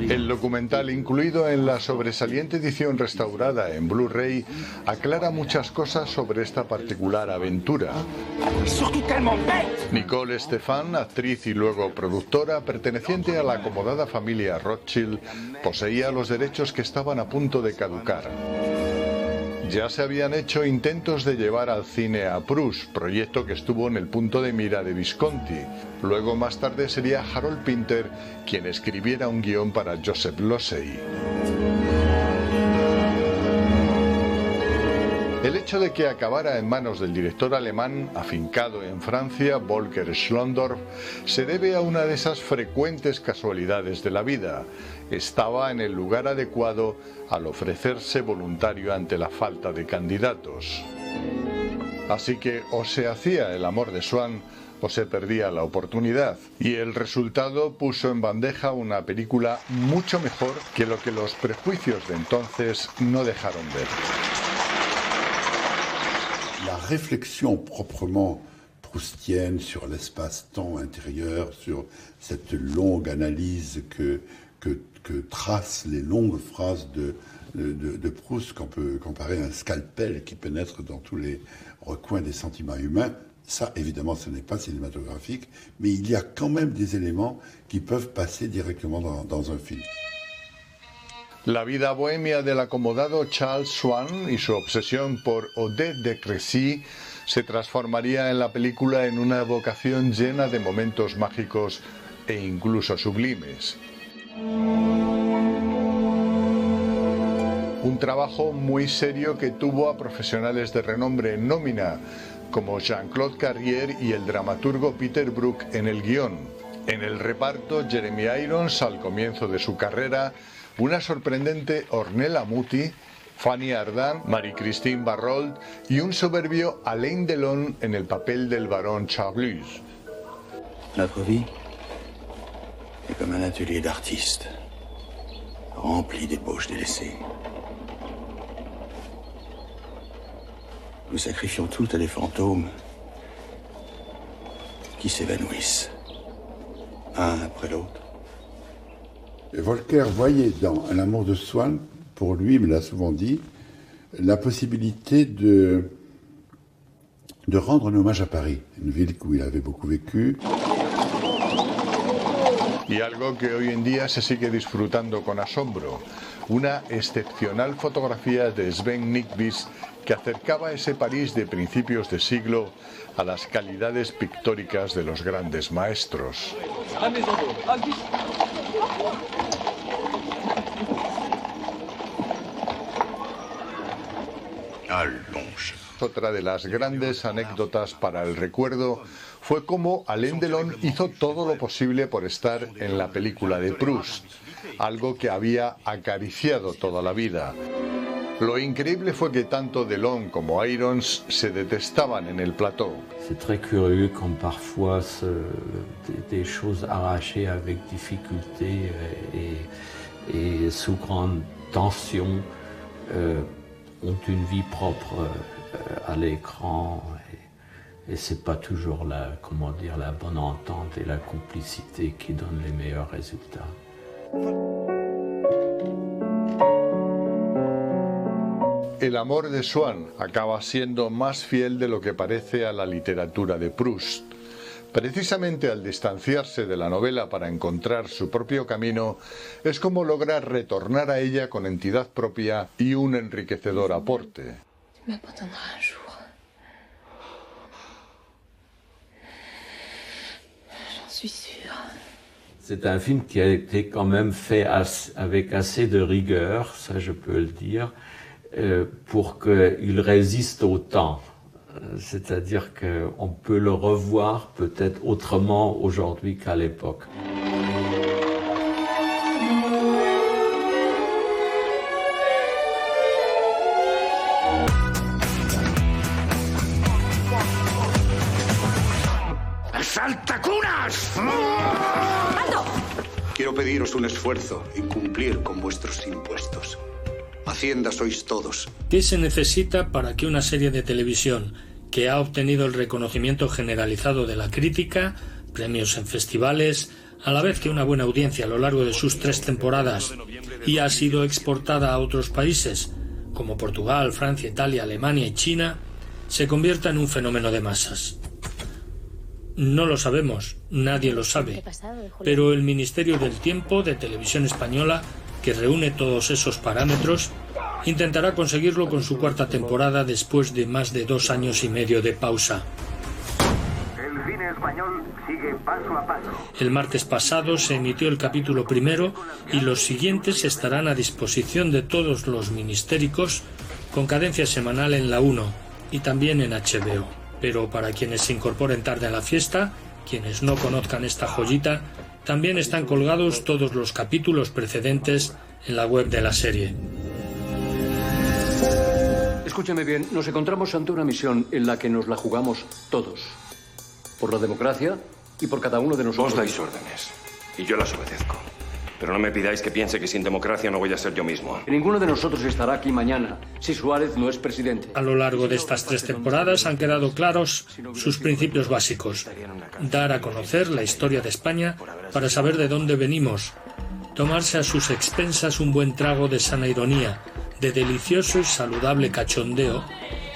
Speaker 9: El documental, incluido en la sobresaliente edición restaurada en Blu-ray, aclara muchas cosas sobre esta particular aventura. Nicole Stefan, actriz y luego productora, perteneciente a la acomodada familia Rothschild, poseía los derechos que estaban a punto de caducar. Ya se habían hecho intentos de llevar al cine a Proust, proyecto que estuvo en el punto de mira de Visconti. Luego, más tarde, sería Harold Pinter quien escribiera un guión para Joseph Losey. El hecho de que acabara en manos del director alemán, afincado en Francia, Volker Schlöndorff, se debe a una de esas frecuentes casualidades de la vida. Estaba en el lugar adecuado al ofrecerse voluntario ante la falta de candidatos. Así que o se hacía El amor de Swann o se perdía la oportunidad. Y el resultado puso en bandeja una película mucho mejor que lo que los prejuicios de entonces no dejaron ver.
Speaker 13: La réflexion proprement proustienne sur l'espace-temps intérieur, sur cette longue analyse que tracent les longues phrases de Proust, qu'on peut comparer à un scalpel qui pénètre dans tous les recoins des sentiments humains. Ça, évidemment, ce n'est pas cinématographique, mais il y a quand même des éléments qui peuvent passer directement dans un film.
Speaker 9: La vida bohemia del acomodado Charles Swann y su obsesión por Odette de Crécy se transformaría en la película en una evocación llena de momentos mágicos e incluso sublimes. Un trabajo muy serio que tuvo a profesionales de renombre en nómina, como Jean-Claude Carrière y el dramaturgo Peter Brook en el guión. En el reparto, Jeremy Irons al comienzo de su carrera, una sorprendente Ornella Muti, Fanny Ardant, Marie-Christine Barrault y un soberbio Alain Delon en el papel del barón Charlus.
Speaker 23: Notre vie est comme un atelier d'artiste, rempli d'ébauches délaissées. Nous sacrifions tout à des fantômes qui s'évanouissent, un après l'autre.
Speaker 13: Volker voyait dans Un amour de Swann, pour lui, il me l'a souvent dit, la possibilité de rendre un hommage à Paris, une ville où il avait beaucoup vécu.
Speaker 9: Y algo que hoy en día se sigue disfrutando con asombro, una excepcional fotografía de Sven Nykvist que acercaba ese París de principios de siglo a las calidades pictóricas de los grandes maestros. Otra de las grandes anécdotas para el recuerdo fue cómo Alain Delon hizo todo lo posible por estar en la película de Proust, algo que había acariciado toda la vida. Lo increíble fue que tanto Delon como Irons se detestaban en el plató.
Speaker 10: C'est très curieux comme parfois des choses arrachées avec difficulté et sous grande tension ont une vie propre à l'écran et c'est pas toujours la bonne entente et la complicité qui donnent les meilleurs résultats.
Speaker 9: El amor de Swann acaba siendo más fiel de lo que parece a la literatura de Proust. Precisamente al distanciarse de la novela para encontrar su propio camino, es como lograr retornar a ella con entidad propia y un enriquecedor aporte.
Speaker 10: C'est un film qui a été quand même fait avec assez de rigueur, ça je peux le dire, pour qu'il résiste au temps. C'est-à-dire qu'on peut le revoir peut-être autrement aujourd'hui qu'à l'époque.
Speaker 7: ¡Saltacunas! ¡Alto! Quiero pediros un esfuerzo en cumplir con vuestros impuestos. Hacienda sois todos.
Speaker 14: ¿Qué se necesita para que una serie de televisión que ha obtenido el reconocimiento generalizado de la crítica, premios en festivales, a la vez que una buena audiencia a lo largo de sus 3 temporadas y ha sido exportada a otros países, como Portugal, Francia, Italia, Alemania y China, se convierta en un fenómeno de masas? No lo sabemos, nadie lo sabe, pero el Ministerio del Tiempo de Televisión Española, que reúne todos esos parámetros, intentará conseguirlo con su 4ª temporada después de más de 2 años y medio de pausa.
Speaker 15: El cine español sigue paso a paso.
Speaker 14: El martes pasado se emitió el capítulo 1 y los siguientes estarán a disposición de todos los ministéricos con cadencia semanal en la 1 y también en HBO. Pero para quienes se incorporen tarde a la fiesta, quienes no conozcan esta joyita, también están colgados todos los capítulos precedentes en la web de la serie.
Speaker 16: Escúcheme bien, nos encontramos ante una misión en la que nos la jugamos todos. Por la democracia y por cada uno de nosotros.
Speaker 18: Vos dais órdenes y yo las obedezco. Pero no me pidáis que piense que sin democracia no voy a ser yo mismo.
Speaker 16: Ninguno de nosotros estará aquí mañana si Suárez no es presidente.
Speaker 14: A lo largo de estas 3 temporadas han quedado claros sus principios básicos. Dar a conocer la historia de España para saber de dónde venimos. Tomarse a sus expensas un buen trago de sana ironía, de delicioso y saludable cachondeo,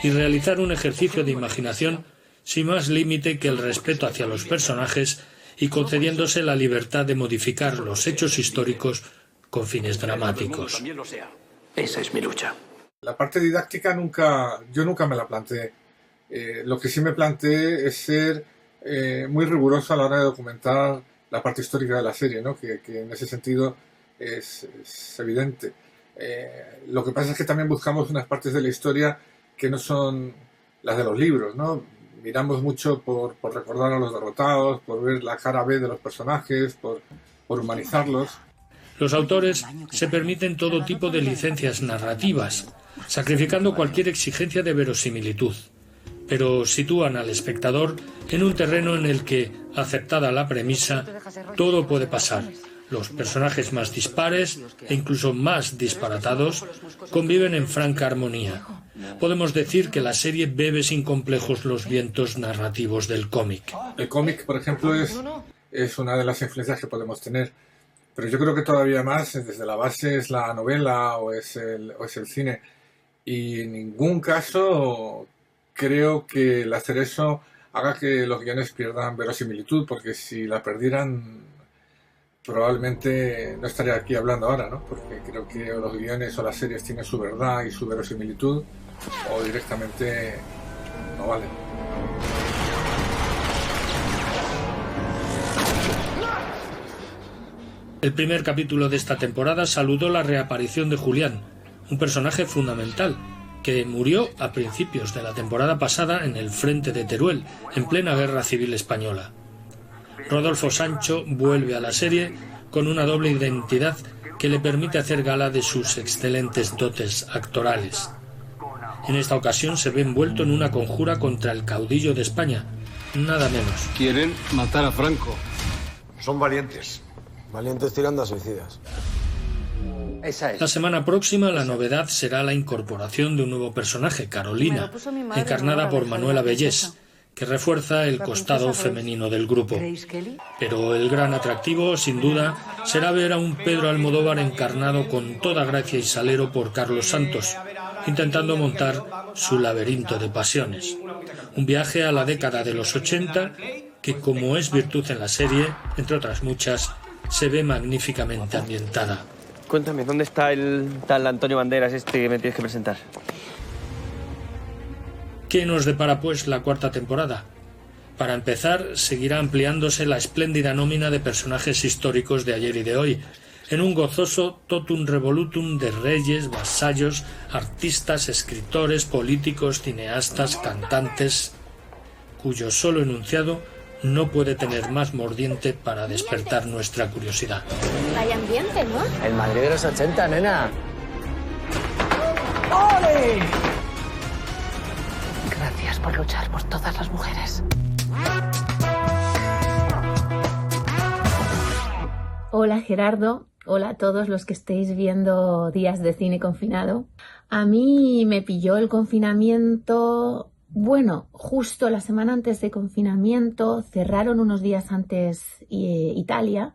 Speaker 14: y realizar un ejercicio de imaginación sin más límite que el respeto hacia los personajes y concediéndose la libertad de modificar los hechos históricos con fines dramáticos.
Speaker 16: Esa es mi lucha.
Speaker 24: La parte didáctica yo nunca me la planteé. Lo que sí me planteé es ser muy riguroso a la hora de documentar la parte histórica de la serie, ¿no? Que en ese sentido es evidente. Lo que pasa es que también buscamos unas partes de la historia que no son las de los libros, ¿no? Miramos mucho por recordar a los derrotados, por ver la cara B de los personajes, por humanizarlos.
Speaker 14: Los autores se permiten todo tipo de licencias narrativas, sacrificando cualquier exigencia de verosimilitud, pero sitúan al espectador en un terreno en el que, aceptada la premisa, todo puede pasar. Los personajes más dispares e incluso más disparatados conviven en franca armonía. Podemos decir que la serie bebe sin complejos los vientos narrativos del cómic.
Speaker 24: El cómic, por ejemplo, es una de las influencias que podemos tener, pero yo creo que todavía más, desde la base, es la novela o es el cine. Y en ningún caso creo que el hacer eso haga que los guiones pierdan verosimilitud, porque si la perdieran probablemente no estaría aquí hablando ahora, ¿no? Porque creo que los guiones o las series tienen su verdad y su verosimilitud, o directamente no valen.
Speaker 14: El primer capítulo de esta temporada saludó la reaparición de Julián, un personaje fundamental, que murió a principios de la temporada pasada en el frente de Teruel, en plena Guerra Civil Española. Rodolfo Sancho vuelve a la serie con una doble identidad que le permite hacer gala de sus excelentes dotes actorales. En esta ocasión se ve envuelto en una conjura contra el caudillo de España, nada menos.
Speaker 19: Quieren matar a Franco. Son valientes. Valientes tirando a suicidas.
Speaker 14: La semana próxima la novedad será la incorporación de un nuevo personaje, Carolina, encarnada por Manuela Bellés, que refuerza el costado femenino del grupo. Pero el gran atractivo, sin duda, será ver a un Pedro Almodóvar encarnado con toda gracia y salero por Carlos Santos, intentando montar su laberinto de pasiones. Un viaje a la década de los 80 que, como es virtud en la serie, entre otras muchas, se ve magníficamente ambientada.
Speaker 12: Cuéntame, ¿dónde está el tal Antonio Banderas este que me tienes que presentar?
Speaker 14: ¿Qué nos depara, pues, la cuarta temporada? Para empezar, seguirá ampliándose la espléndida nómina de personajes históricos de ayer y de hoy, en un gozoso totum revolutum de reyes, vasallos, artistas, escritores, políticos, cineastas, cantantes, cuyo solo enunciado no puede tener más mordiente para despertar nuestra curiosidad.
Speaker 3: Vaya ambiente, ¿no?
Speaker 12: El Madrid de los 80, nena.
Speaker 3: ¡Ole!
Speaker 17: Gracias por luchar por todas las mujeres.
Speaker 20: Hola Gerardo, hola a todos los que estéis viendo Días de Cine Confinado. A mí me pilló el confinamiento, bueno, justo la semana antes de confinamiento, cerraron unos días antes Italia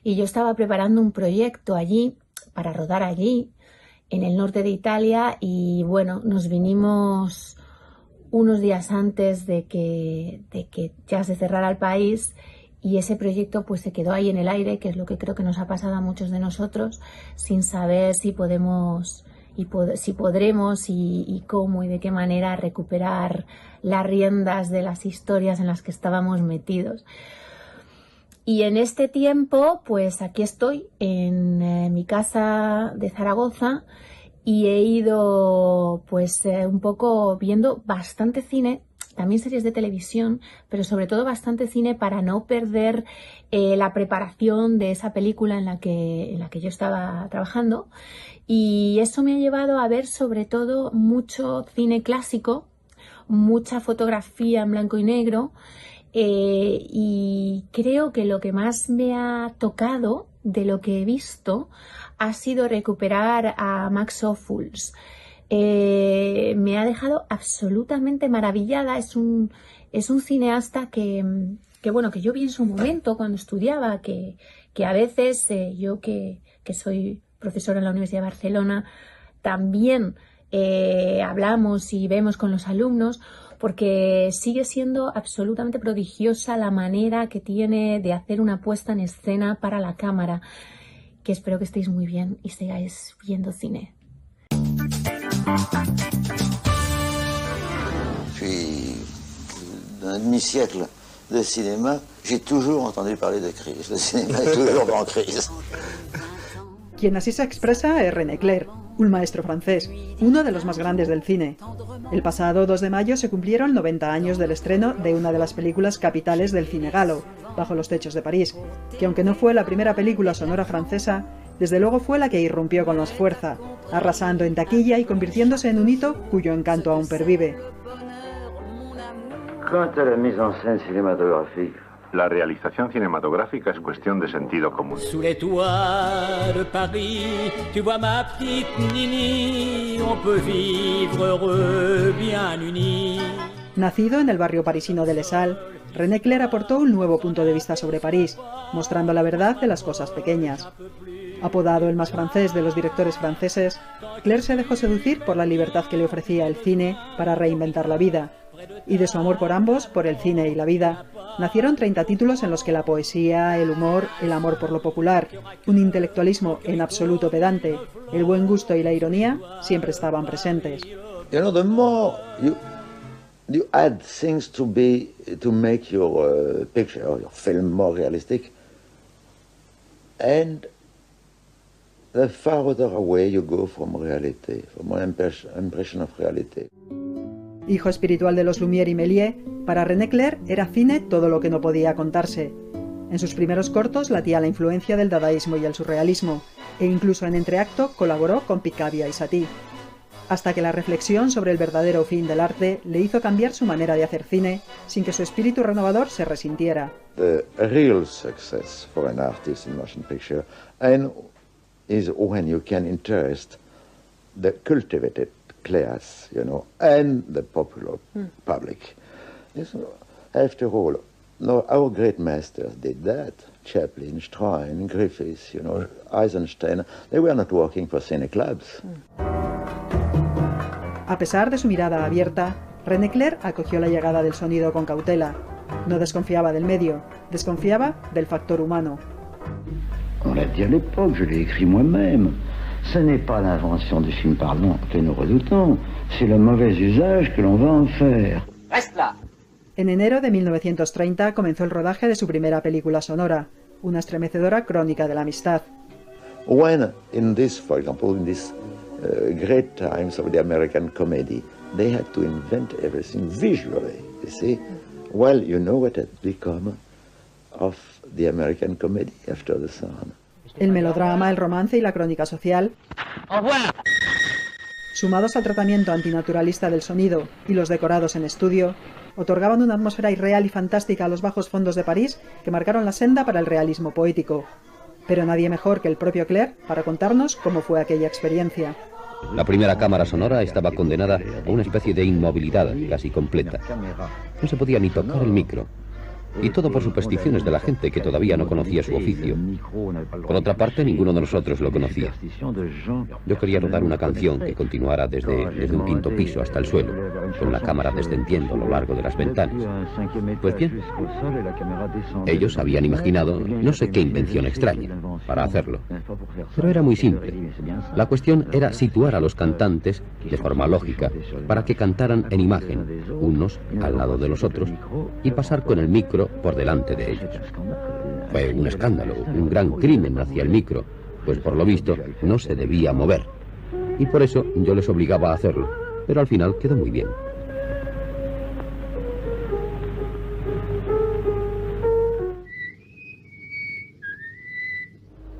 Speaker 20: y yo estaba preparando un proyecto allí, para rodar allí, en el norte de Italia, y bueno, nos vinimos unos días antes de que ya se cerrara el país. Y ese proyecto pues se quedó ahí en el aire, que es lo que creo que nos ha pasado a muchos de nosotros, sin saber si podremos y cómo y de qué manera recuperar las riendas de las historias en las que estábamos metidos. Y en este tiempo, pues aquí estoy en mi casa de Zaragoza y he ido pues un poco viendo bastante cine, también series de televisión, pero sobre todo bastante cine para no perder la preparación de esa película en la que yo estaba trabajando. Y eso me ha llevado a ver sobre todo mucho cine clásico, mucha fotografía en blanco y negro, y creo que lo que más me ha tocado de lo que he visto ha sido recuperar a Max Ophuls. Me ha dejado absolutamente maravillada. Es un cineasta que yo vi en su momento cuando estudiaba, que a veces yo que soy profesora en la Universidad de Barcelona también hablamos y vemos con los alumnos, porque sigue siendo absolutamente prodigiosa la manera que tiene de hacer una puesta en escena para la cámara, que espero que estéis muy bien y sigáis viendo cine.
Speaker 23: Puis, d'un demi-siècle de cinéma, j'ai toujours entendu parler de crise. Le cinéma est toujours en crise.
Speaker 22: Quien así se expresa es René Clair, un maestro francés, uno de los más grandes del cine. El pasado 2 de mayo se cumplieron 90 años del estreno de una de las películas capitales del cine galo, Bajo los techos de París, que aunque no fue la primera película sonora francesa, desde luego fue la que irrumpió con más fuerza, arrasando en taquilla y convirtiéndose en un hito cuyo encanto aún pervive.
Speaker 23: Quant à la mise en scène cinématographique,
Speaker 25: la realización cinematográfica es cuestión de sentido común.
Speaker 26: Sous les toits de Paris, tu vois ma petite Nini, on peut vivre heureux, bien unis.
Speaker 22: Nacido en el barrio parisino de Les Halles, René Clair aportó un nuevo punto de vista sobre París, mostrando la verdad de las cosas pequeñas. Apodado el más francés de los directores franceses, Clair se dejó seducir por la libertad que le ofrecía el cine para reinventar la vida, y de su amor por ambos, por el cine y la vida, nacieron 30 títulos en los que la poesía, el humor, el amor por lo popular, un intelectualismo en absoluto pedante, el buen gusto y la ironía siempre estaban presentes.
Speaker 23: You know, the more you add things to make your picture or your film more realistic, and the farther away you go from reality, from an impression of reality.
Speaker 22: Hijo espiritual de los Lumière y Méliès, para René Clair era cine todo lo que no podía contarse. En sus primeros cortos latía la influencia del dadaísmo y el surrealismo, e incluso en entreacto colaboró con Picabia y Satie. Hasta que la reflexión sobre el verdadero fin del arte le hizo cambiar su manera de hacer cine, sin que su espíritu renovador se resintiera.
Speaker 23: The real success for an artist in motion picture is when you can interest the cultivated class, you know, and the popular public. After all, no, our great masters did that. Chaplin, Strain, Griffiths, you know, Eisenstein. They were not working for cine clubs.
Speaker 22: pesar de su mirada abierta, René Clair acogió la llegada del sonido con cautela. No desconfiaba del medio, desconfiaba del factor humano.
Speaker 1: On l'a dit à l'époque, je l'ai écrit moi-même. Ce n'est pas l'invention du film parlant que nous redoutons, c'est le mauvais usage que l'on va en faire.
Speaker 22: ¡Reste là! En enero de 1930 comenzó el rodaje de su primera película sonora, una estremecedora crónica de la amistad.
Speaker 23: When in this, for example, in this great times of the American comedy, they had to invent everything visually, you see. Well, you know what had become of the American comedy after the sun.
Speaker 22: El melodrama, el romance y la crónica social, sumados al tratamiento antinaturalista del sonido y los decorados en estudio, otorgaban una atmósfera irreal y fantástica a los bajos fondos de París que marcaron la senda para el realismo poético. Pero nadie mejor que el propio Clair para contarnos cómo fue aquella experiencia.
Speaker 2: La primera cámara sonora estaba condenada a una especie de inmovilidad casi completa. No se podía ni tocar el micro. Y todo por supersticiones de la gente que todavía no conocía su oficio. Por otra parte, ninguno de nosotros lo conocía. Yo quería rodar una canción que continuara desde un quinto piso hasta el suelo, con la cámara descendiendo a lo largo de las ventanas. Pues bien, ellos habían imaginado no sé qué invención extraña para hacerlo. Pero era muy simple. La cuestión era situar a los cantantes de forma lógica para que cantaran en imagen, unos al lado de los otros, y pasar con el micro por delante de ellos. Fue un escándalo, un gran crimen hacia el micro, pues por lo visto no se debía mover. Y por eso yo les obligaba a hacerlo, pero al final quedó muy bien.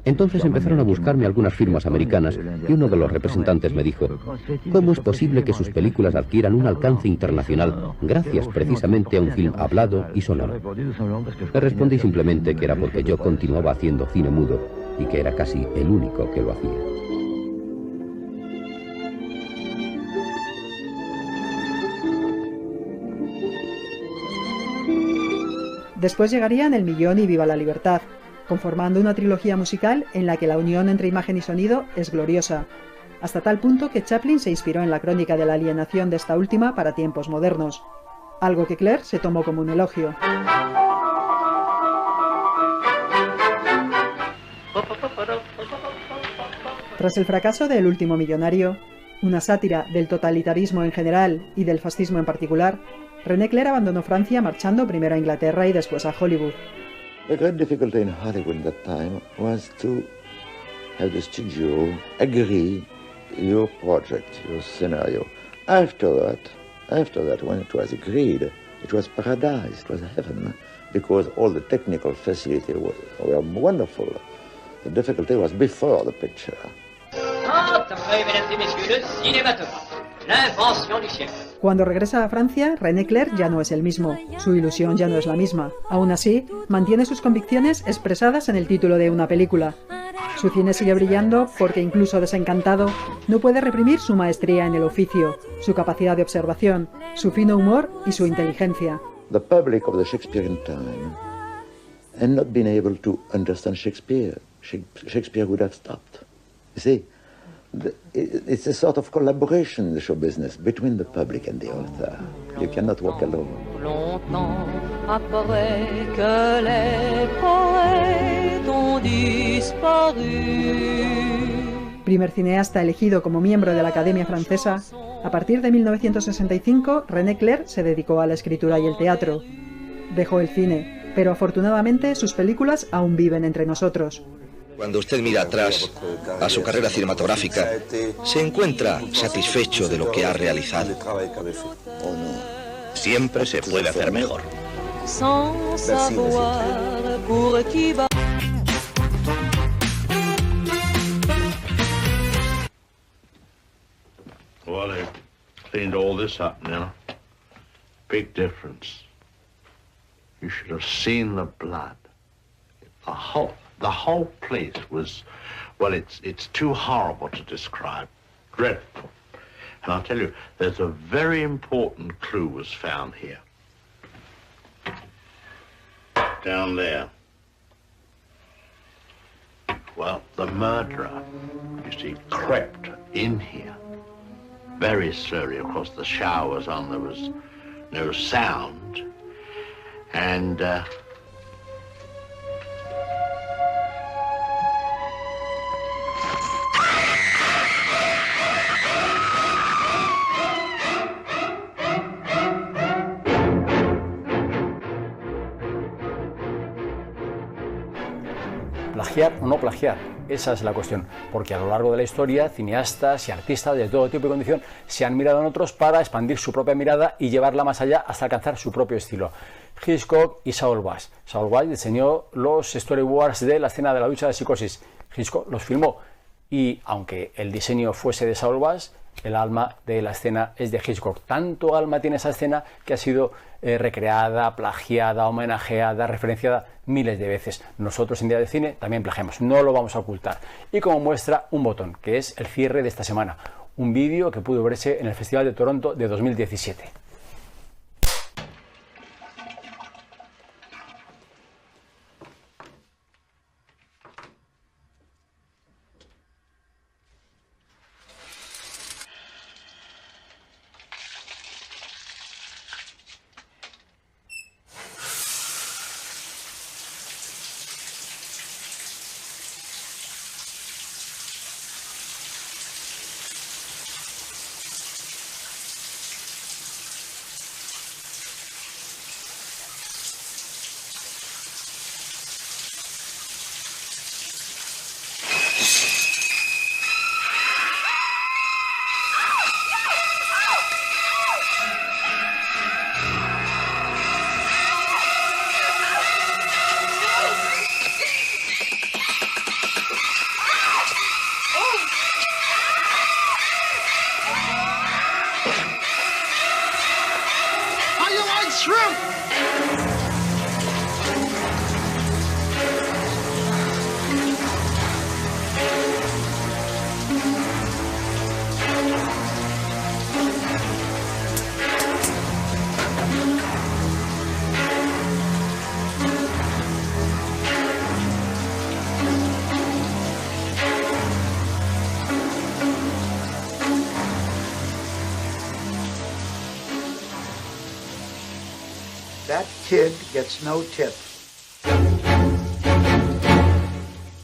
Speaker 2: Entonces empezaron a buscarme algunas firmas americanas y uno de los representantes me dijo: ¿cómo es posible que sus películas adquieran un alcance internacional gracias precisamente a un film hablado y sonoro? Le respondí simplemente que era porque yo continuaba haciendo cine mudo y que era casi el único que lo hacía.
Speaker 22: Después llegarían El Millón y Viva la Libertad, conformando una trilogía musical en la que la unión entre imagen y sonido es gloriosa, hasta tal punto que Chaplin se inspiró en la crónica de la alienación de esta última para tiempos modernos, algo que Clair se tomó como un elogio. Tras el fracaso de El último millonario, una sátira del totalitarismo en general y del fascismo en particular, René Clair abandonó Francia marchando primero a Inglaterra y después a Hollywood.
Speaker 23: The great difficulty in Hollywood at that time was to have the studio agree your project, your scenario. After that, when it was agreed, it was paradise, it was heaven, because all the technical facilities were wonderful. The difficulty was before the picture.
Speaker 26: Entrez, mesdames et messieurs, le cinématographe, l'invention du siècle.
Speaker 22: Cuando regresa a Francia, René Clair ya no es el mismo. Su ilusión ya no es la misma. Aún así, mantiene sus convicciones expresadas en el título de una película. Su cine sigue brillando porque, incluso desencantado, no puede reprimir su maestría en el oficio, su capacidad de observación, su fino humor y su inteligencia.
Speaker 23: The public of the Shakespearean time had not been able to understand Shakespeare. Shakespeare would have stopped. You see? It's a sort of collaboration in the show business between the public and the author. You cannot walk alone.
Speaker 26: Longtemps après que les poètes ont disparu.
Speaker 22: Primer cineasta elegido como miembro de la Academia Francesa, a partir de 1965, René Clair se dedicó a la escritura y el teatro. Dejó el cine, pero afortunadamente sus películas aún viven entre nosotros.
Speaker 4: Cuando usted mira atrás a su carrera cinematográfica, ¿se encuentra satisfecho de lo que ha realizado? Siempre se puede hacer mejor.
Speaker 5: Well, they cleaned all this up now. Big difference. You should have seen the blood. The whole place was, well, it's too horrible to describe. Dreadful. And I'll tell you, there's a very important clue was found here. Down there. Well, the murderer, you see, crept in here. very slowly. Of course, the shower was on, there was no sound. And
Speaker 6: ¿plagiar o no plagiar? Esa es la cuestión, porque a lo largo de la historia, cineastas y artistas de todo tipo y condición se han mirado en otros para expandir su propia mirada y llevarla más allá hasta alcanzar su propio estilo. Hitchcock y Saul Walsh. Saul Walsh diseñó los storyboards de la escena de la ducha de Psicosis. Hitchcock los filmó y, aunque el diseño fuese de Saul Walsh, el alma de la escena es de Hitchcock. Tanto alma tiene esa escena que ha sido recreada, plagiada, homenajeada, referenciada miles de veces. Nosotros en Día de Cine también plagiamos, no lo vamos a ocultar. Y como muestra, un botón, que es el cierre de esta semana. Un vídeo que pudo verse en el Festival de Toronto de 2017.
Speaker 1: That kid gets no tip.